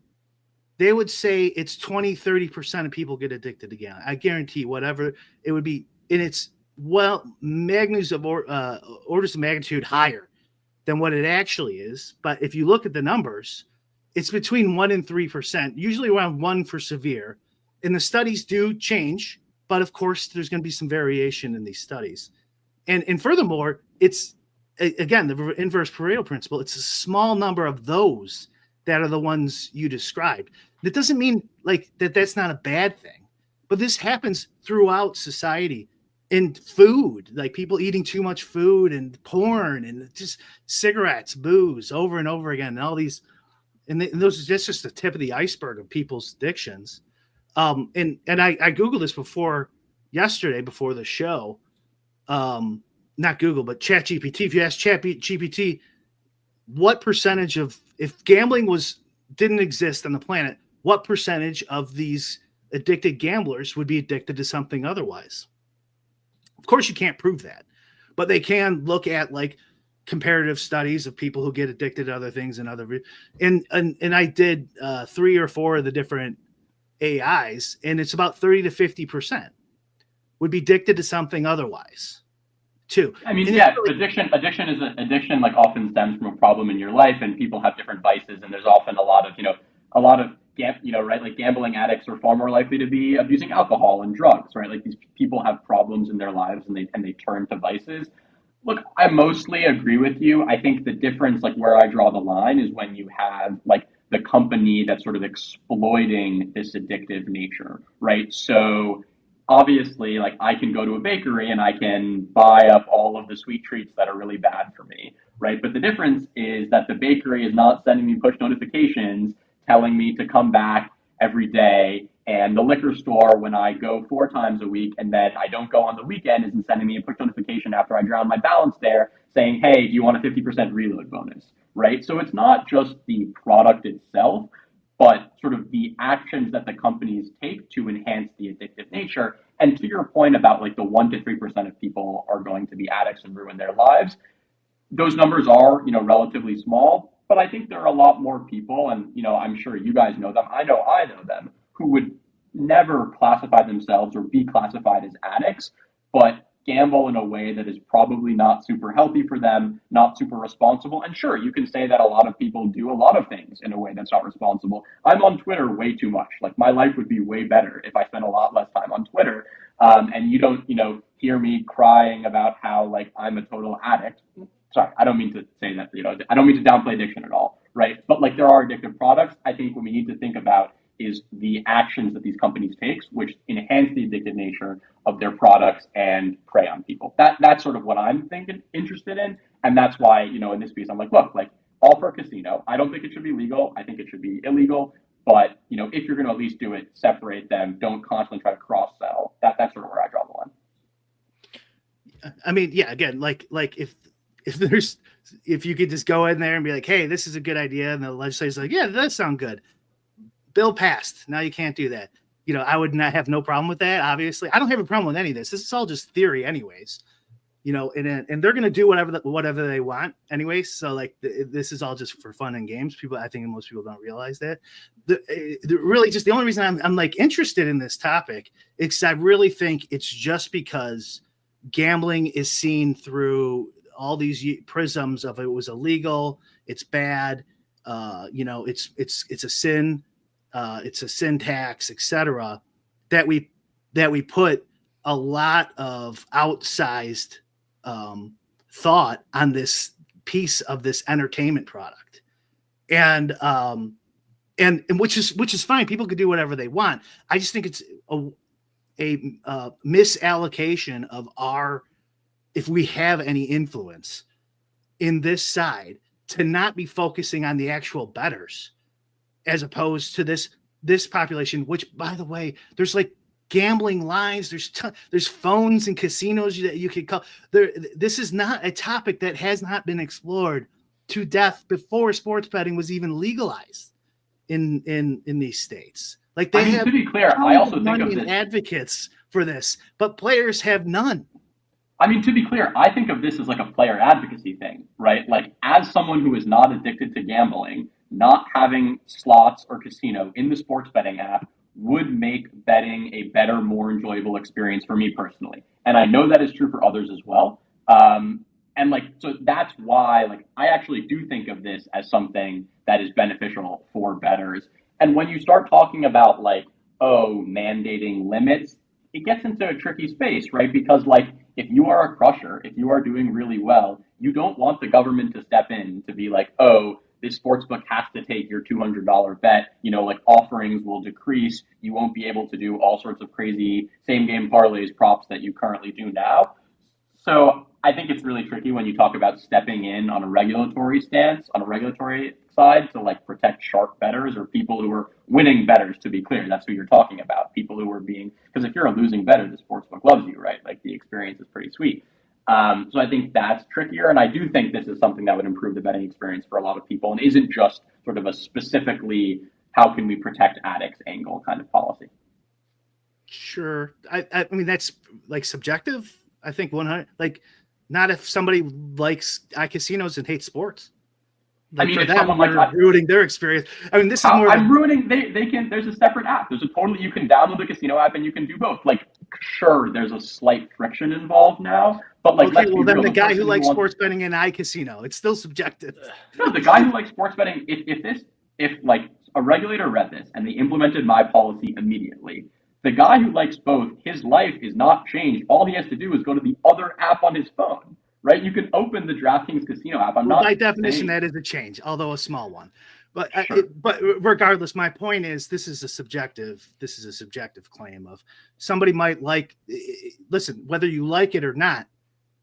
they would say it's 20-30% of people get addicted to gambling. I guarantee whatever it would be. And it's orders of magnitude higher than what it actually is. But if you look at the numbers, it's between 1 and 3%, usually around 1 for severe. And the studies do change, but of course there's going to be some variation in these studies. And furthermore, it's, again, the inverse Pareto principle. It's a small number of those that are the ones you described. That doesn't mean like that's not a bad thing, but this happens throughout society. In food, like people eating too much food and porn and just cigarettes, booze over and over again, and all these, and those are just the tip of the iceberg of people's addictions. And I Googled this yesterday before the show. Not Google, but ChatGPT. If you ask ChatGPT, what percentage of, if gambling didn't exist on the planet, what percentage of these addicted gamblers would be addicted to something otherwise? Of course, you can't prove that, but they can look at like comparative studies of people who get addicted to other things and I did 3 or 4 of the different AIs, and it's about 30 to 50% would be addicted to something otherwise too. I mean, addiction like often stems from a problem in your life, and people have different vices, and there's often a lot of right? Like gambling addicts are far more likely to be abusing alcohol and drugs, right? Like these people have problems in their lives and they turn to vices. Look, I mostly agree with you. I think the difference, like where I draw the line, is when you have like the company that's sort of exploiting this addictive nature, right? So obviously, like I can go to a bakery and I can buy up all of the sweet treats that are really bad for me, right? But the difference is that the bakery is not sending me push notifications telling me to come back every day, and the liquor store, when I go 4 times a week and then I don't go on the weekend, isn't sending me a push notification after I drown my balance there saying, hey, do you want a 50% reload bonus, right? So it's not just the product itself, but sort of the actions that the companies take to enhance the addictive nature. And to your point about like the 1 to 3% of people are going to be addicts and ruin their lives, those numbers are, relatively small. But I think there are a lot more people, and I'm sure you guys know them. I know them, who would never classify themselves or be classified as addicts, but gamble in a way that is probably not super healthy for them, not super responsible. And sure, you can say that a lot of people do a lot of things in a way that's not responsible. I'm on Twitter way too much. Like my life would be way better if I spent a lot less time on Twitter. And you don't, hear me crying about how like I'm a total addict. Sorry, I don't mean to say that, I don't mean to downplay addiction at all, right? But like there are addictive products. I think what we need to think about is the actions that these companies take, which enhance the addictive nature of their products and prey on people. That's sort of what I'm interested in. And that's why, in this piece, I'm like, look, like all for casino. I don't think it should be legal. I think it should be illegal. But, if you're going to at least do it, separate them. Don't constantly try to cross sell. That's sort of I mean, yeah, again, like if you could just go in there and be like, hey, this is a good idea, and the legislator's like, yeah, that does sound good. Bill passed. Now you can't do that. I would not have no problem with that. Obviously, I don't have a problem with any of this. This is all just theory, anyways. And they're going to do whatever they want, anyways. So like this is all just for fun and games. I think most people don't realize that. Really, just the only reason I'm like interested in this topic is because I really think it's just because gambling is seen through all these prisms of it was illegal, it's bad, it's a sin. It's a sin tax, etc. That we put a lot of outsized thought on this piece of this entertainment product, and which is fine. People could do whatever they want. I just think it's a misallocation of if we have any influence in this side, to not be focusing on the actual bettors, as opposed to this population, which, by the way, there's like gambling lines, there's phones and casinos that you could call. This is not a topic that has not been explored to death before sports betting was even legalized in these states. Like they have, to be clear, I also think of this advocates for this, but players have none. I mean, to be clear, I think of this as like a player advocacy thing, right? Like as someone who is not addicted to gambling, not having slots or casino in the sports betting app would make betting a better, more enjoyable experience for me personally. And I know that is true for others as well. So that's why, like, I actually do think of this as something that is beneficial for bettors. And when you start talking about like, mandating limits, it gets into a tricky space, right? Because like, if you are a crusher, if you are doing really well, you don't want the government to step in to be like, this sportsbook has to take your $200 bet, like offerings will decrease. You won't be able to do all sorts of crazy same game parlays, props that you currently do now. So I think it's really tricky when you talk about stepping in on a regulatory stance, on a regulatory side to like protect sharp bettors or people who are winning bettors, to be clear. That's who you're talking about. People who are because if you're a losing bettor, the sportsbook loves you, right? Like the experience is pretty sweet. So I think that's trickier. And I do think this is something that would improve the betting experience for a lot of people and isn't just sort of a specifically how can we protect addicts angle kind of policy. Sure. I mean, that's like subjective. I think 100, like not if somebody likes iCasinos and hates sports. Like I mean, for if them, someone like ruining their experience. I mean, this is more. I'm ruining. They can. There's a separate app. You can download the casino app and you can do both. Like, sure, there's a slight friction involved now, but like, okay, well, then the guy who likes sports betting in iCasino, it's still subjective. No, the guy who likes sports betting. If like a regulator read this and they implemented my policy immediately, the guy who likes both, his life is not changed. All he has to do is go to the other app on his phone. Right, you can open the DraftKings casino app. By definition, that is a change, although a small one. But sure. But regardless, my point is this is a subjective claim of somebody might like. Listen, whether you like it or not,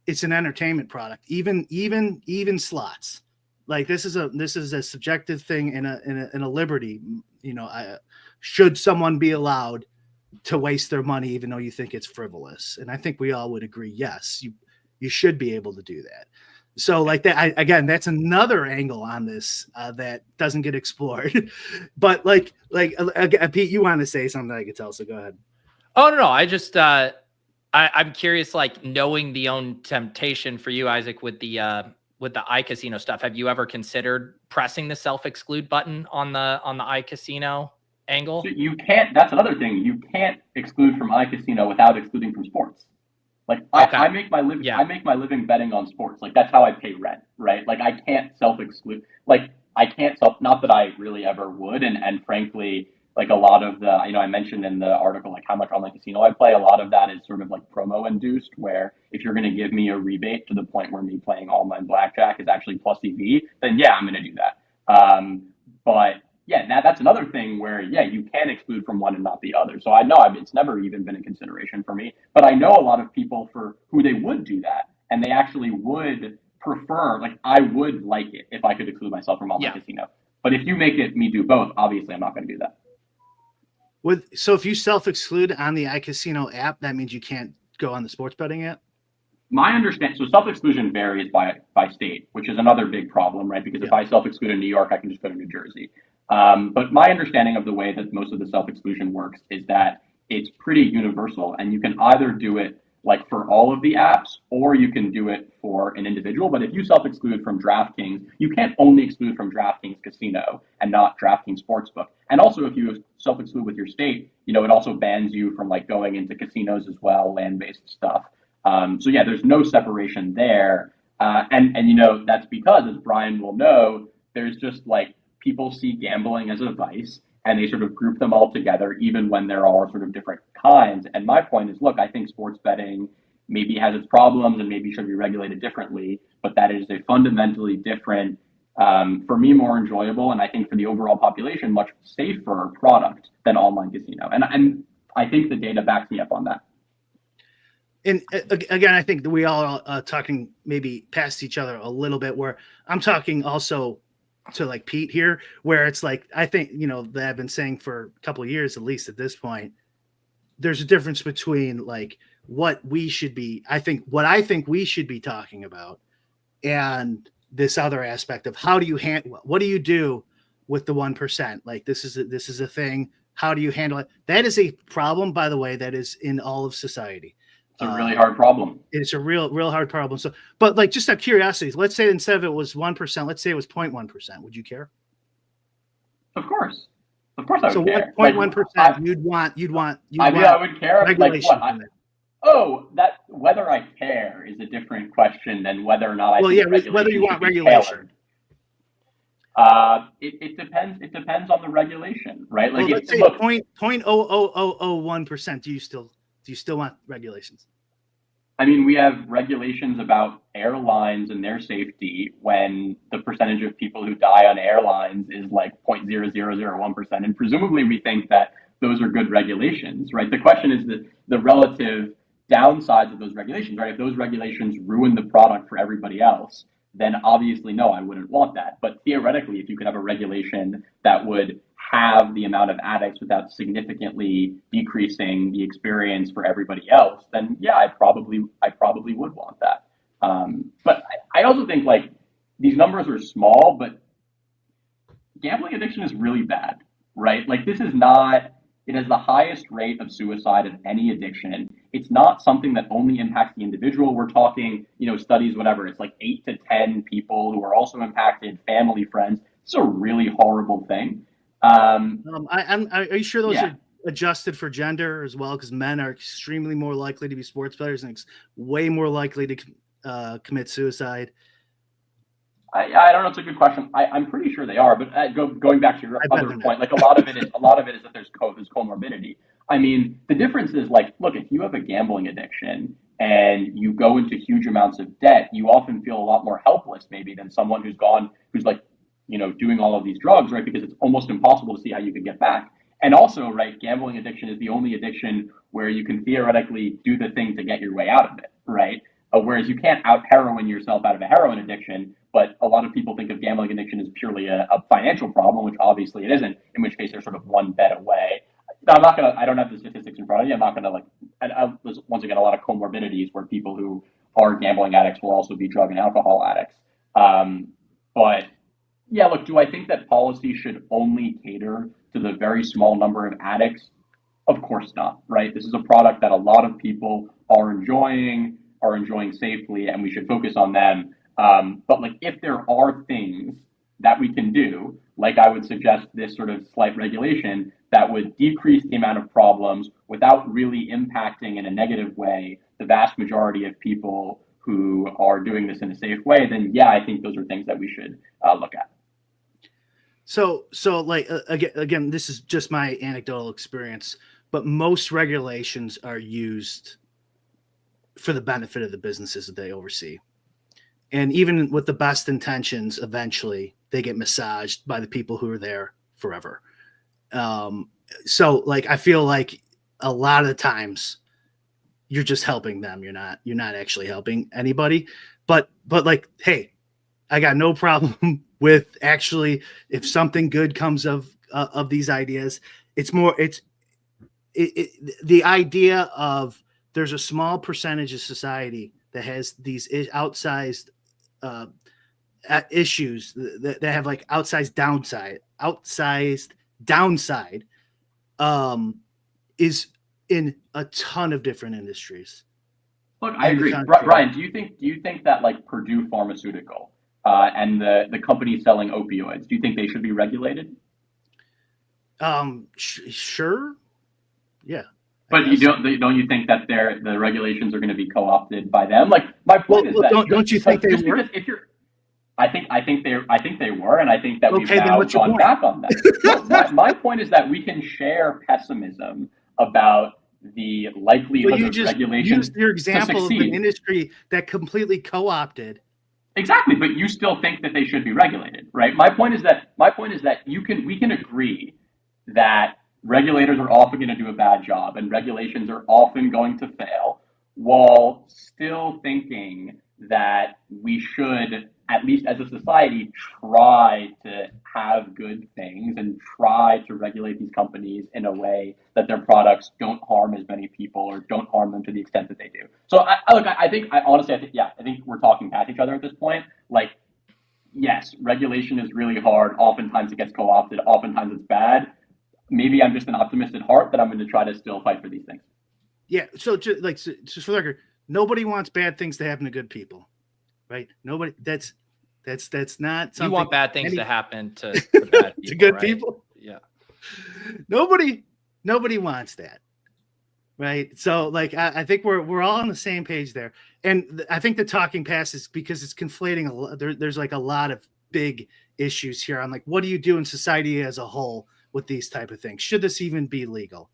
it's an entertainment product. Even slots, like this is a subjective thing in a liberty. Should someone be allowed to waste their money even though you think it's frivolous? And I think we all would agree, yes, you should be able to do that. So like that, that's another angle on this that doesn't get explored. But like Pete, you want to say something I could tell, so go ahead. Oh, no. I just, I'm curious, like knowing the own temptation for you, Isaac, with the iCasino stuff. Have you ever considered pressing the self-exclude button on the iCasino angle? So you can't, that's another thing. You can't exclude from iCasino without excluding from sports. Like okay. I make my living. Yeah. I make my living betting on sports. Like that's how I pay rent, right? Like I can't self-exclude. Like I can't not that I really ever would. And frankly, like a lot of the, I mentioned in the article, like how much online casino I play. A lot of that is sort of like promo induced, where if you're going to give me a rebate to the point where me playing online blackjack is actually plus EV, then yeah, I'm going to do that. But yeah, that's another thing where, yeah, you can exclude from one and not the other. So I know it's never even been a consideration for me, but I know a lot of people for who they would do that, and they actually would prefer, like I would like it if I could exclude myself from online casino. But if you make me do both, obviously I'm not going to do that. So if you self-exclude on the iCasino app, that means you can't go on the sports betting app? My understanding, so self-exclusion varies by state, which is another big problem, right? Because if I self-exclude in New York, I can just go to New Jersey. But my understanding of the way that most of the self-exclusion works is that it's pretty universal, and you can either do it like for all of the apps, or you can do it for an individual. But if you self-exclude from DraftKings, you can't only exclude from DraftKings Casino and not DraftKings Sportsbook. And also, if you self-exclude with your state, it also bans you from like going into casinos as well, land-based stuff. So yeah, there's no separation there. And that's because, as Brian will know, there's just like people see gambling as a vice and they sort of group them all together, even when there are sort of different kinds. And my point is, look, I think sports betting maybe has its problems and maybe should be regulated differently, but that is a fundamentally different, for me, more enjoyable, and I think for the overall population, much safer product than online casino. And I think the data backs me up on that. And again, I think that we all are talking maybe past each other a little bit, where I'm talking also to like Pete here, where it's like, I think, that I've been saying for a couple of years, at least at this point, there's a difference between like what we should be, what I think we should be talking about, and this other aspect of how do you handle, what do you do with the 1%? Like this is a thing. How do you handle it? That is a problem, by the way, that is in all of society. It's a really hard problem. It's a real hard problem. So, but like, just out of curiosity, let's say instead of it was 1%, let's say it was 0.1%. Would you care? Of course I would so care. So 0.1%, you'd want. I would care. Regulation. That whether I care is a different question than whether or not I. Whether you want regulation. It depends. It depends on the regulation, right? Like, let's say 0.00001%. Do you still want regulations? I mean, we have regulations about airlines and their safety when the percentage of people who die on airlines is like 0.0001%. And presumably we think that those are good regulations, right? The question is the relative downsides of those regulations, right? If those regulations ruin the product for everybody else, then obviously, no, I wouldn't want that. But theoretically, if you could have a regulation that would have the amount of addicts without significantly decreasing the experience for everybody else, then yeah, I probably would want that. But I also think like these numbers are small, but gambling addiction is really bad, right? Like it has the highest rate of suicide of any addiction. It's not something that only impacts the individual. We're talking, studies, whatever. It's like 8 to 10 people who are also impacted, family, friends. It's a really horrible thing. Are you sure those are adjusted for gender as well? Because men are extremely more likely to be sports bettors and way more likely to commit suicide. I don't know. It's a good question. I'm pretty sure they are, but going back to your other point, like a lot of it is that there's comorbidity. I mean, the difference is like, look, if you have a gambling addiction and you go into huge amounts of debt, you often feel a lot more helpless maybe than someone who's like, doing all of these drugs, right? Because it's almost impossible to see how you could get back. And also, right, gambling addiction is the only addiction where you can theoretically do the thing to get your way out of it, right? Whereas you can't out-heroin yourself out of a heroin addiction, but a lot of people think of gambling addiction as purely a financial problem, which obviously it isn't, in which case they're sort of one bet away. Now, I don't have the statistics in front of me. I'm not going to there's once again a lot of comorbidities where people who are gambling addicts will also be drug and alcohol addicts. But yeah, look, do I think that policy should only cater to the very small number of addicts? Of course not, right? This is a product that a lot of people are enjoying safely, and we should focus on them. But like, if there are things that we can do, like I would suggest this sort of slight regulation that would decrease the amount of problems without really impacting in a negative way the vast majority of people who are doing this in a safe way, then yeah, I think those are things that we should look at. So like again, this is just my anecdotal experience, but most regulations are used for the benefit of the businesses that they oversee. And even with the best intentions, eventually they get massaged by the people who are there forever. So like, I feel like a lot of the times you're just helping them. You're not actually helping anybody, but like, hey, I got no problem with actually, if something good comes of these ideas, the idea of there's a small percentage of society that has these outsized issues that have like outsized downside, is in a ton of different industries. Look, I agree. Brian, do you think that like Purdue Pharmaceutical and the company selling opioids, do you think they should be regulated? Sure. Yeah. But don't you think that the regulations are going to be co-opted by them? Like my point is that don't you think they were? I think they were, and I think that we've now gone back on that. My point is that we can share pessimism about the likelihood of regulations. Use your example of an industry that completely co-opted. Exactly, but you still think that they should be regulated, right? My point is that we can agree that regulators are often going to do a bad job and regulations are often going to fail, while still thinking that we should, at least as a society, try to have good things and try to regulate these companies in a way that their products don't harm as many people or don't harm them to the extent that they do. So I think we're talking past each other at this point. Like, yes, regulation is really hard. Oftentimes it gets co-opted. Oftentimes it's bad. Maybe I'm just an optimist at heart that I'm going to try to still fight for these things. Yeah. So just for the record, nobody wants bad things to happen to good people. Right? Nobody. That's not something. You want bad things to happen to bad people, to good right? people. Yeah. Nobody wants that, right? So, like, I think we're all on the same page there, and I think the talking passes because it's conflating a lot. There's like a lot of big issues here on like what do you do in society as a whole with these type of things? Should this even be legal?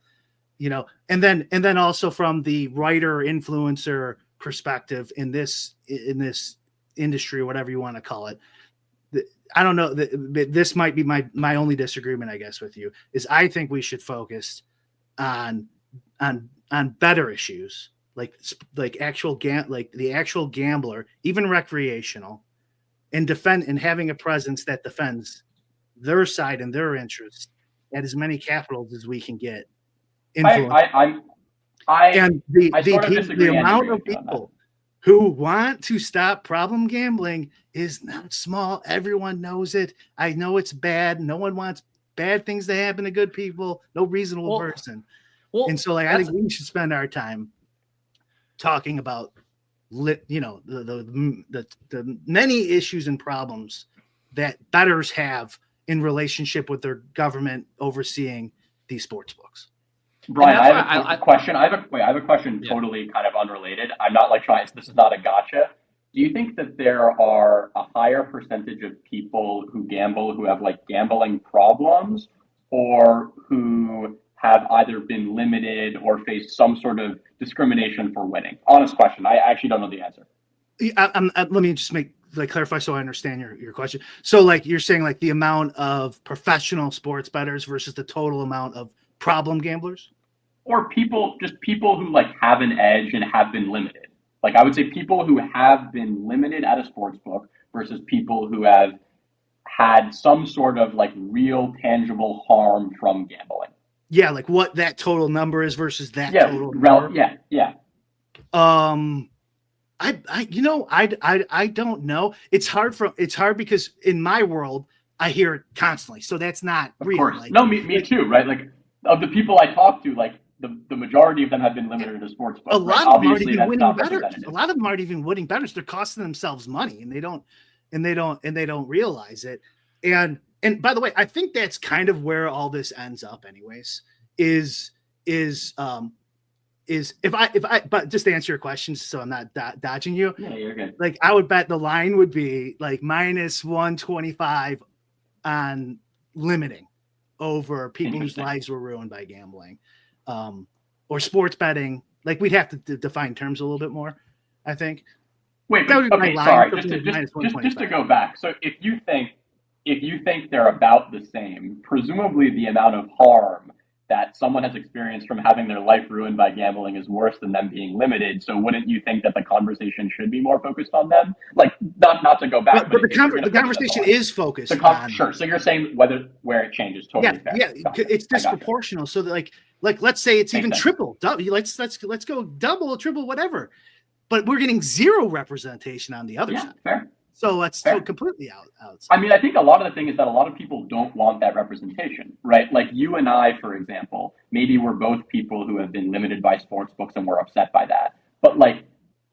You know, and then also from the writer influencer perspective in this industry or whatever you want to call it, I don't know. This might be my only disagreement, I guess, with you is I think we should focus on better issues like the actual gambler, even recreational, and having a presence that defends their side and their interests at as many capitals as we can get. The amount of people who want to stop problem gambling is not small. Everyone knows it. I know it's bad. No one wants bad things to happen to good people. No reasonable person. And so, like, I think we should spend our time talking about, the many issues and problems that bettors have in relationship with their government overseeing these sports books. Brian, I have a question. I have a question totally kind of unrelated. I'm not like trying. This is not a gotcha. Do you think that there are a higher percentage of people who gamble who have like gambling problems, or who have either been limited or face some sort of discrimination for winning? Honest question. I actually don't know the answer. Let me just clarify so I understand your question. So, like, you're saying like the amount of professional sports bettors versus the total amount of problem gamblers, or people who like have an edge and have been limited. Like, I would say people who have been limited at a sports book versus people who have had some sort of like real tangible harm from gambling. Yeah, like what that total number is versus that total number. Yeah. I don't know. It's hard because in my world I hear it constantly. So that's not real. Of course. Like, no, me too, right? Like, of the people I talk to, like the majority of them have been limited to sports books. A lot of them aren't even winning bettors. A lot of them aren't even winning bettors. They're costing themselves money, and they don't realize it. And by the way, I think that's kind of where all this ends up, anyways. Is but just to answer your questions, so I'm not dodging you. Yeah, you're good. Like, I would bet the line would be like -125 on limiting over people whose lives were ruined by gambling, or sports betting. Like, we'd have to define terms a little bit more, I think. Wait, but, okay, sorry. Just to go back. So if you think they're about the same, presumably the amount of harm that someone has experienced from having their life ruined by gambling is worse than them being limited. So wouldn't you think that the conversation should be more focused on them? Like, not to go back, but the conversation is focused on. Sure. So you're saying where it changes, totally fair. Yeah, it's disproportional. So like let's say it's even triple. Let's go double, triple, whatever. but we're getting zero representation on the other side. Fair. So that's Fair. completely out. I mean, I think a lot of the thing is that a lot of people don't want that representation, right? Like you and I, for example, maybe we're both people who have been limited by sports books and we're upset by that. But like,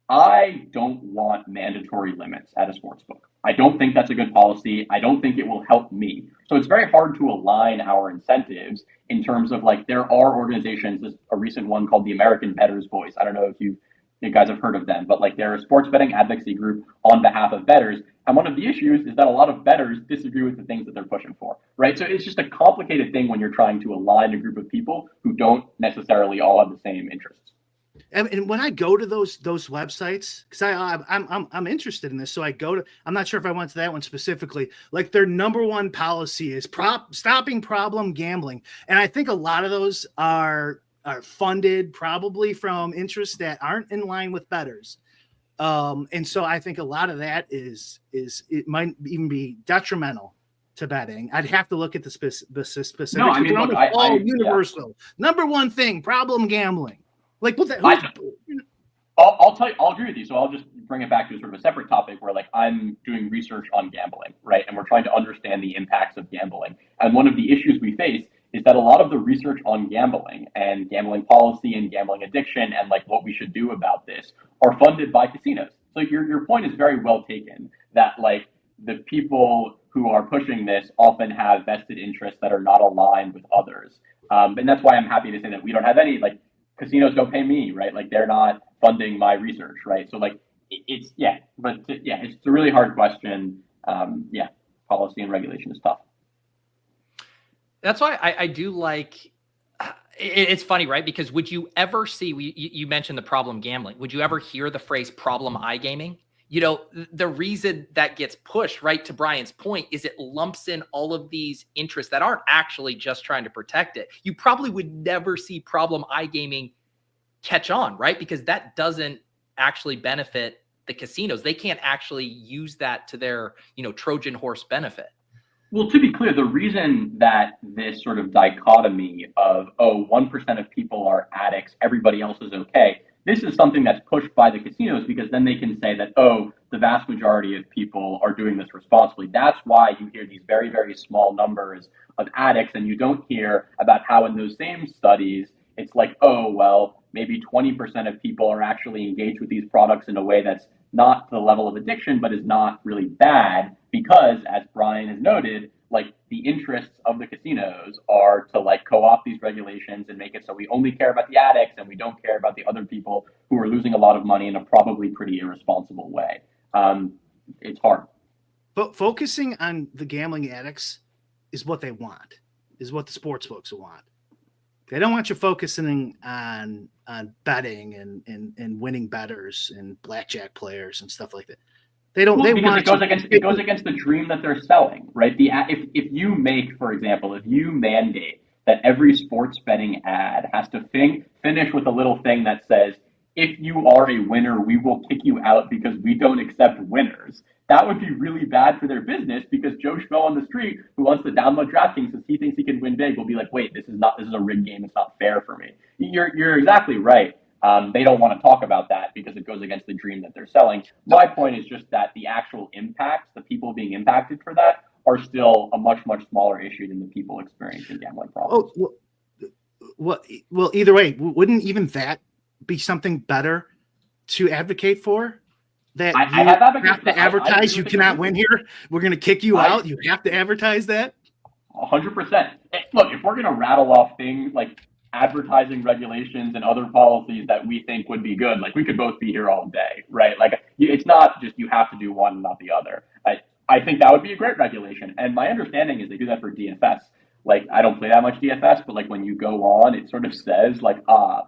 I don't want mandatory limits at a sports book. I don't think that's a good policy. I don't think it will help me. So it's very hard to align our incentives in terms of like, there are organizations, there's a recent one called the American Bettors Voice. I don't know if you guys have heard of them, but like they're a sports betting advocacy group on behalf of bettors. And one of the issues is that a lot of bettors disagree with the things that they're pushing for, right? So it's just a complicated thing when you're trying to align a group of people who don't necessarily all have the same interests. And when I go to those websites, because I'm interested in this, so I go to. I'm not sure if I went to that one specifically. Like their number one policy is stopping problem gambling, and I think a lot of those are funded probably from interests that aren't in line with bettors. And so I think a lot of that is it might even be detrimental to betting. I'd have to look at the specifics. No, I mean, look, all universal. Yeah. Number one thing, problem gambling. Like what? I'll tell you. I'll agree with you. So I'll just bring it back to sort of a separate topic where like I'm doing research on gambling, right? And we're trying to understand the impacts of gambling. And one of the issues we face is that a lot of the research on gambling and gambling policy and gambling addiction and like what we should do about this are funded by casinos. So your point is very well taken that like the people who are pushing this often have vested interests that are not aligned with others. And that's why I'm happy to say that we don't have any, like casinos don't pay me, right? Like they're not funding my research, right? So like it's a really hard question. Policy and regulation is tough. That's why I do like, it's funny, right? Because would you ever see, you mentioned the problem gambling. Would you ever hear the phrase problem igaming? You know, the reason that gets pushed, right, to Brian's point, is it lumps in all of these interests that aren't actually just trying to protect it. You probably would never see problem igaming catch on, right? Because that doesn't actually benefit the casinos. They can't actually use that to their, Trojan horse benefit. Well, to be clear, the reason that this sort of dichotomy of, 1% of people are addicts, everybody else is okay, this is something that's pushed by the casinos because then they can say that, the vast majority of people are doing this responsibly. That's why you hear these very, very small numbers of addicts, and you don't hear about how in those same studies, it's like, maybe 20% of people are actually engaged with these products in a way that's not to the level of addiction, but is not really bad because, as Brian has noted, like the interests of the casinos are to like co-opt these regulations and make it so we only care about the addicts and we don't care about the other people who are losing a lot of money in a probably pretty irresponsible way. It's hard. But focusing on the gambling addicts is what they want, is what the sports books want. They don't want you focusing on betting and winning bettors and blackjack players and stuff like that. They don't. Well, because it goes against the dream that they're selling, right? If you make, for example, if you mandate that every sports betting ad has to finish with a little thing that says, "If you are a winner, we will kick you out because we don't accept winners." That would be really bad for their business because Joe Schmo on the street who wants to download DraftKings because he thinks he can win big will be like, wait, this is a rigged game. It's not fair for me. You're exactly right. They don't want to talk about that because it goes against the dream that they're selling. My point is just that the actual impacts, the people being impacted for that, are still a much, much smaller issue than the people experiencing gambling problems. Well, either way, wouldn't even that be something better to advocate for? That you have to advertise you cannot win here. We're going to kick you out. You have to advertise that. 100%. Look, if we're going to rattle off things like advertising regulations and other policies that we think would be good, like we could both be here all day, right? Like it's not just you have to do one and not the other. I think that would be a great regulation. And my understanding is they do that for DFS. Like I don't play that much DFS, but like when you go on, it sort of says like 1%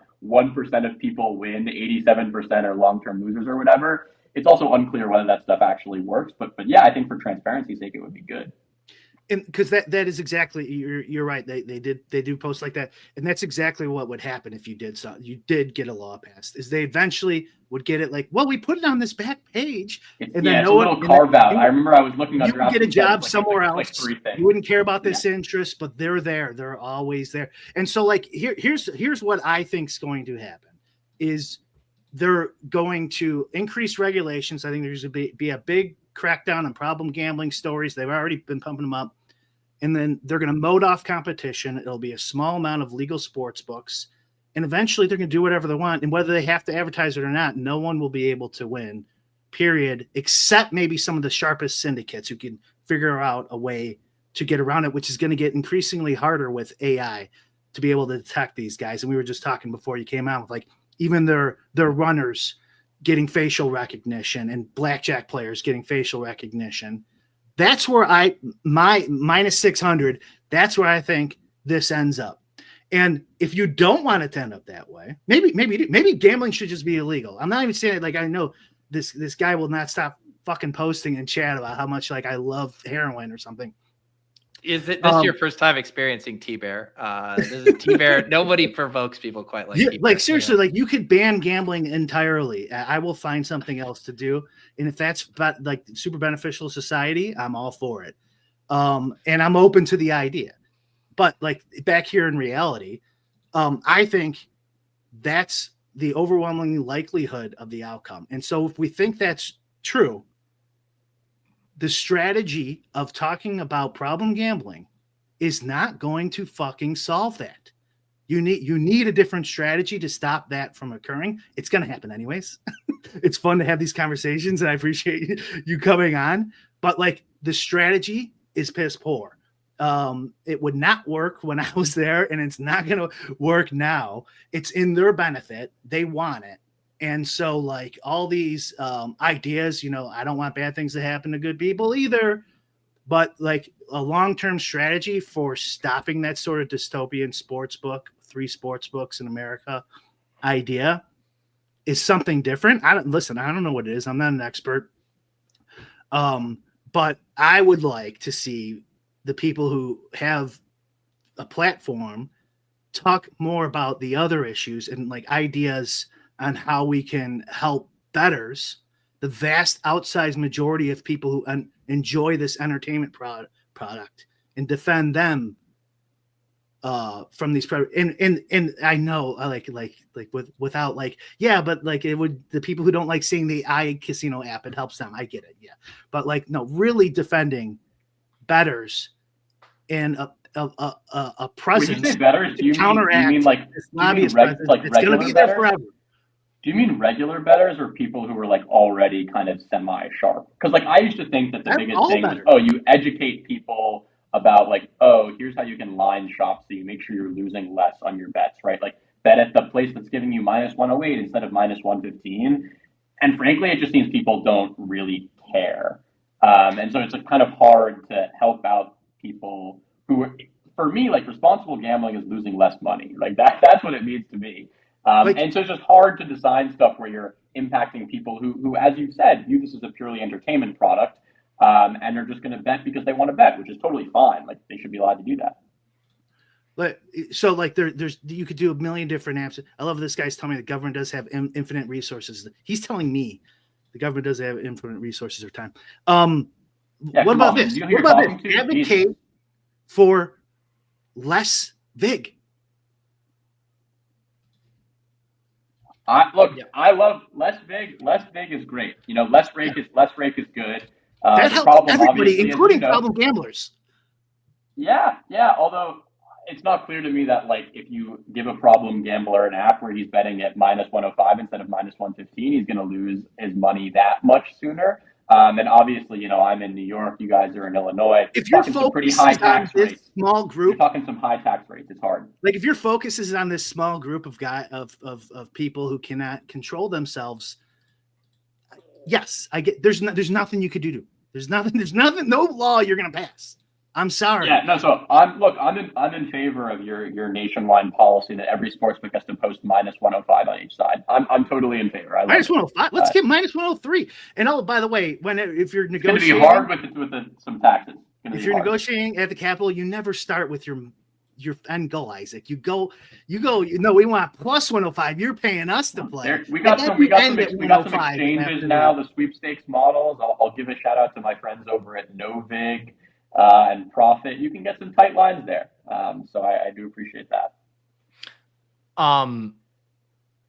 of people win, 87% are long-term losers or whatever. It's also unclear whether that stuff actually works, but yeah, I think for transparency's sake, it would be good. And because that is exactly, you're right. They do post like that, and that's exactly what would happen if you did get a law passed. Is they eventually would get it like, well, we put it on this back page, and then it's a little carve out. I remember I was looking at you can get a job somewhere else. You wouldn't care about this interest, but they're there. They're always there. And so, like here's what I think is going to happen is they're going to increase regulations. I think there's going to be a big crackdown on problem gambling stories. They've already been pumping them up. And then they're going to mode off competition. It'll be a small amount of legal sports books. And eventually they're going to do whatever they want. And whether they have to advertise it or not, no one will be able to win, period, except maybe some of the sharpest syndicates who can figure out a way to get around it, which is going to get increasingly harder with AI to be able to detect these guys. And we were just talking before you came out with like even their runners getting facial recognition and blackjack players getting facial recognition. That's where my minus 600, that's where I think this ends up. And if you don't want it to end up that way, maybe gambling should just be illegal. I'm not even saying it like I know this guy will not stop fucking posting in chat about how much like I love heroin or something. Is it this your first time experiencing T-Bear? This is T-Bear. Nobody provokes people quite like T-Bear. Like seriously, like you could ban gambling entirely. I will find something else to do, and if that's like super beneficial to society, I'm all for it. And I'm open to the idea. But like back here in reality, I think that's the overwhelming likelihood of the outcome. And so if we think that's true, the strategy of talking about problem gambling is not going to fucking solve that. You need a different strategy to stop that from occurring. It's going to happen anyways. It's fun to have these conversations, and I appreciate you coming on. But like the strategy is piss poor. It would not work when I was there, and it's not going to work now. It's in their benefit. They want it. And so like all these ideas, I don't want bad things to happen to good people either, but like a long-term strategy for stopping that sort of dystopian sports book, 3 sports books in America idea is something different. I don't know what it is. I'm not an expert. But I would like to see the people who have a platform talk more about the other issues and like ideas on how we can help bettors, the vast outsized majority of people who enjoy this entertainment product, and defend them from these and I know like without like but like it would, the people who don't like seeing the iCasino app, it helps them. I get it, but like no, really defending bettors and a presence. When you say bettors, do you mean like this lobbyist presence, like it's going to be there bettors? forever. Do you mean regular bettors or people who are like already kind of semi-sharp? Because like I used to think that the biggest thing was, you educate people about like, here's how you can line shop so you make sure you're losing less on your bets, right? Like bet at the place that's giving you minus 108 instead of minus 115. And frankly, it just means people don't really care. And so it's kind of hard to help out people who, for me, like responsible gambling is losing less money. Like that's what it means to me. And so it's just hard to design stuff where you're impacting people who, as you've said, view this as a purely entertainment product, and they're just going to bet because they want to bet, which is totally fine. Like they should be allowed to do that. But so like there's you could do a million different apps. I love this guy's telling me the government does have infinite resources. He's telling me the government does have infinite resources or time. What about this? What about this? Advocate for less VIG. I love less VIG. Less VIG is great. Less rake is good. That helps everybody, including problem gamblers. Yeah. Although it's not clear to me that like if you give a problem gambler an app where he's betting at minus 105 instead of minus 115, he's going to lose his money that much sooner. And obviously, I'm in New York. You guys are in Illinois. If your focus is on this small group, you're talking some high tax rates. It's hard. Like if your focus is on this small group of people who cannot control themselves, yes, I get. There's nothing you could do. There's nothing. No law you're going to pass. I'm sorry. Yeah, no. So I'm in favor of your nationwide policy that every sportsbook has to post minus 105 on each side. I'm totally in favor. Minus 105. Let's get minus 103. And by the way, if you're negotiating, it's going to be hard with some taxes. If you're negotiating at the Capitol, you never start with your end goal, Isaac. You go. We want plus 105. You're paying us to play. We got some exchanges now. The sweepstakes models. I'll give a shout out to my friends over at NoVig. And Profit, you can get some tight lines there. So I do appreciate that.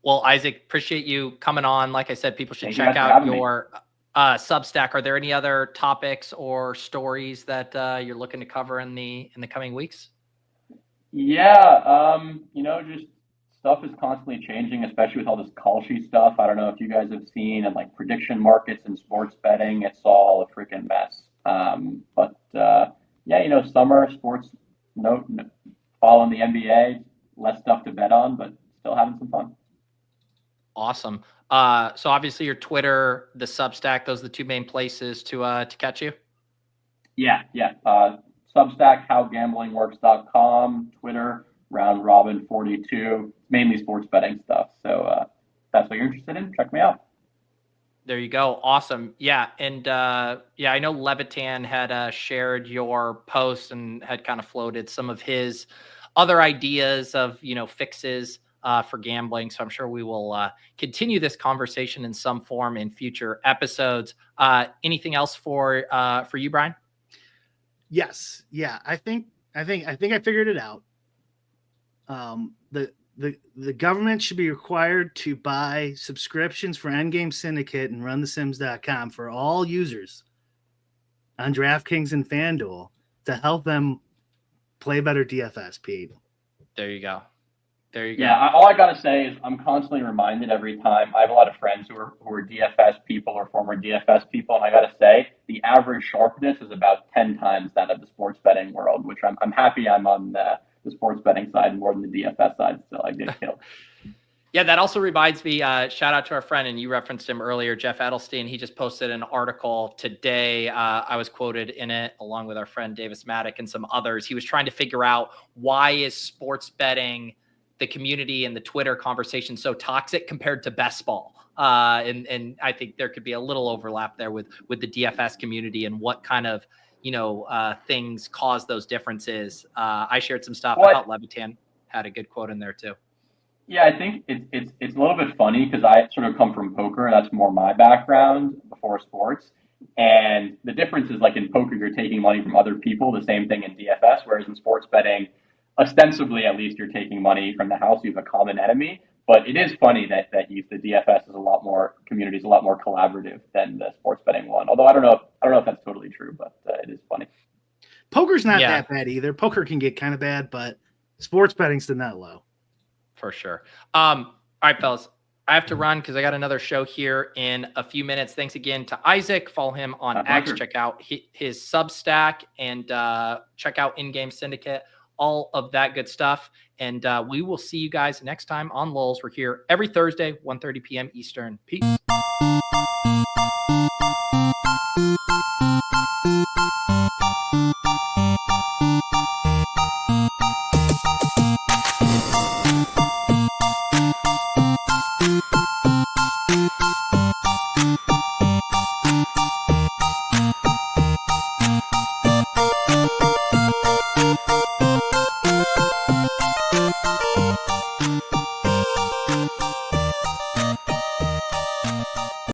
Well, Isaac, appreciate you coming on. Like I said, people should Thank you check guys for out having me. your Substack. Are there any other topics or stories that you're looking to cover in the coming weeks? Yeah, just stuff is constantly changing, especially with all this Kalshi stuff. I don't know if you guys have seen, and like prediction markets and sports betting, it's all a freaking mess. But yeah, summer sports, no, following the NBA, less stuff to bet on, but still having some fun. Awesome. So obviously your Twitter, the Substack, those are the two main places to catch you. Yeah. Substack, howgamblingworks.com, Twitter, roundrobin42, mainly sports betting stuff. So that's what you're interested in, check me out. There you go. Awesome. Yeah. And I know Levitan had shared your post and had kind of floated some of his other ideas of, fixes for gambling. So I'm sure we will continue this conversation in some form in future episodes. Anything else for you, Brian? Yes. Yeah. I think I figured it out. The government should be required to buy subscriptions for Endgame Syndicate and RunTheSims.com for all users on DraftKings and FanDuel to help them play better DFS, Pete. There you go. Yeah, all I gotta say is I'm constantly reminded every time. I have a lot of friends who are DFS people or former DFS people, and I gotta say the average sharpness is about 10 times that of the sports betting world, which I'm happy I'm on the sports betting side more than the DFS side. Still, I get killed. Yeah, that also reminds me, shout out to our friend, and you referenced him earlier, Jeff Edelstein. He just posted an article today. I was quoted in it along with our friend Davis Maddock and some others. He was trying to figure out why is sports betting, the community and the Twitter conversation, so toxic compared to best ball. And I think there could be a little overlap there with the DFS community and what kind of, things cause those differences. I shared some stuff. I thought Levitan had a good quote in there too. Yeah, I think it's a little bit funny because I sort of come from poker. That's more my background before sports. And the difference is like in poker, you're taking money from other people, the same thing in DFS, whereas in sports betting, ostensibly at least you're taking money from the house. You have a common enemy. But it is funny that the DFS is a lot more collaborative than the sports betting one. Although I don't know if that's totally true, but it is funny. Poker's not that bad either. Poker can get kind of bad, but sports betting's the net low. For sure. All right, fellas. I have to run because I got another show here in a few minutes. Thanks again to Isaac. Follow him on X. Check out his Substack and check out In-Game Syndicate. All of that good stuff. And we will see you guys next time on Lulz. We're here every Thursday, 1:30 p.m. Eastern. Peace.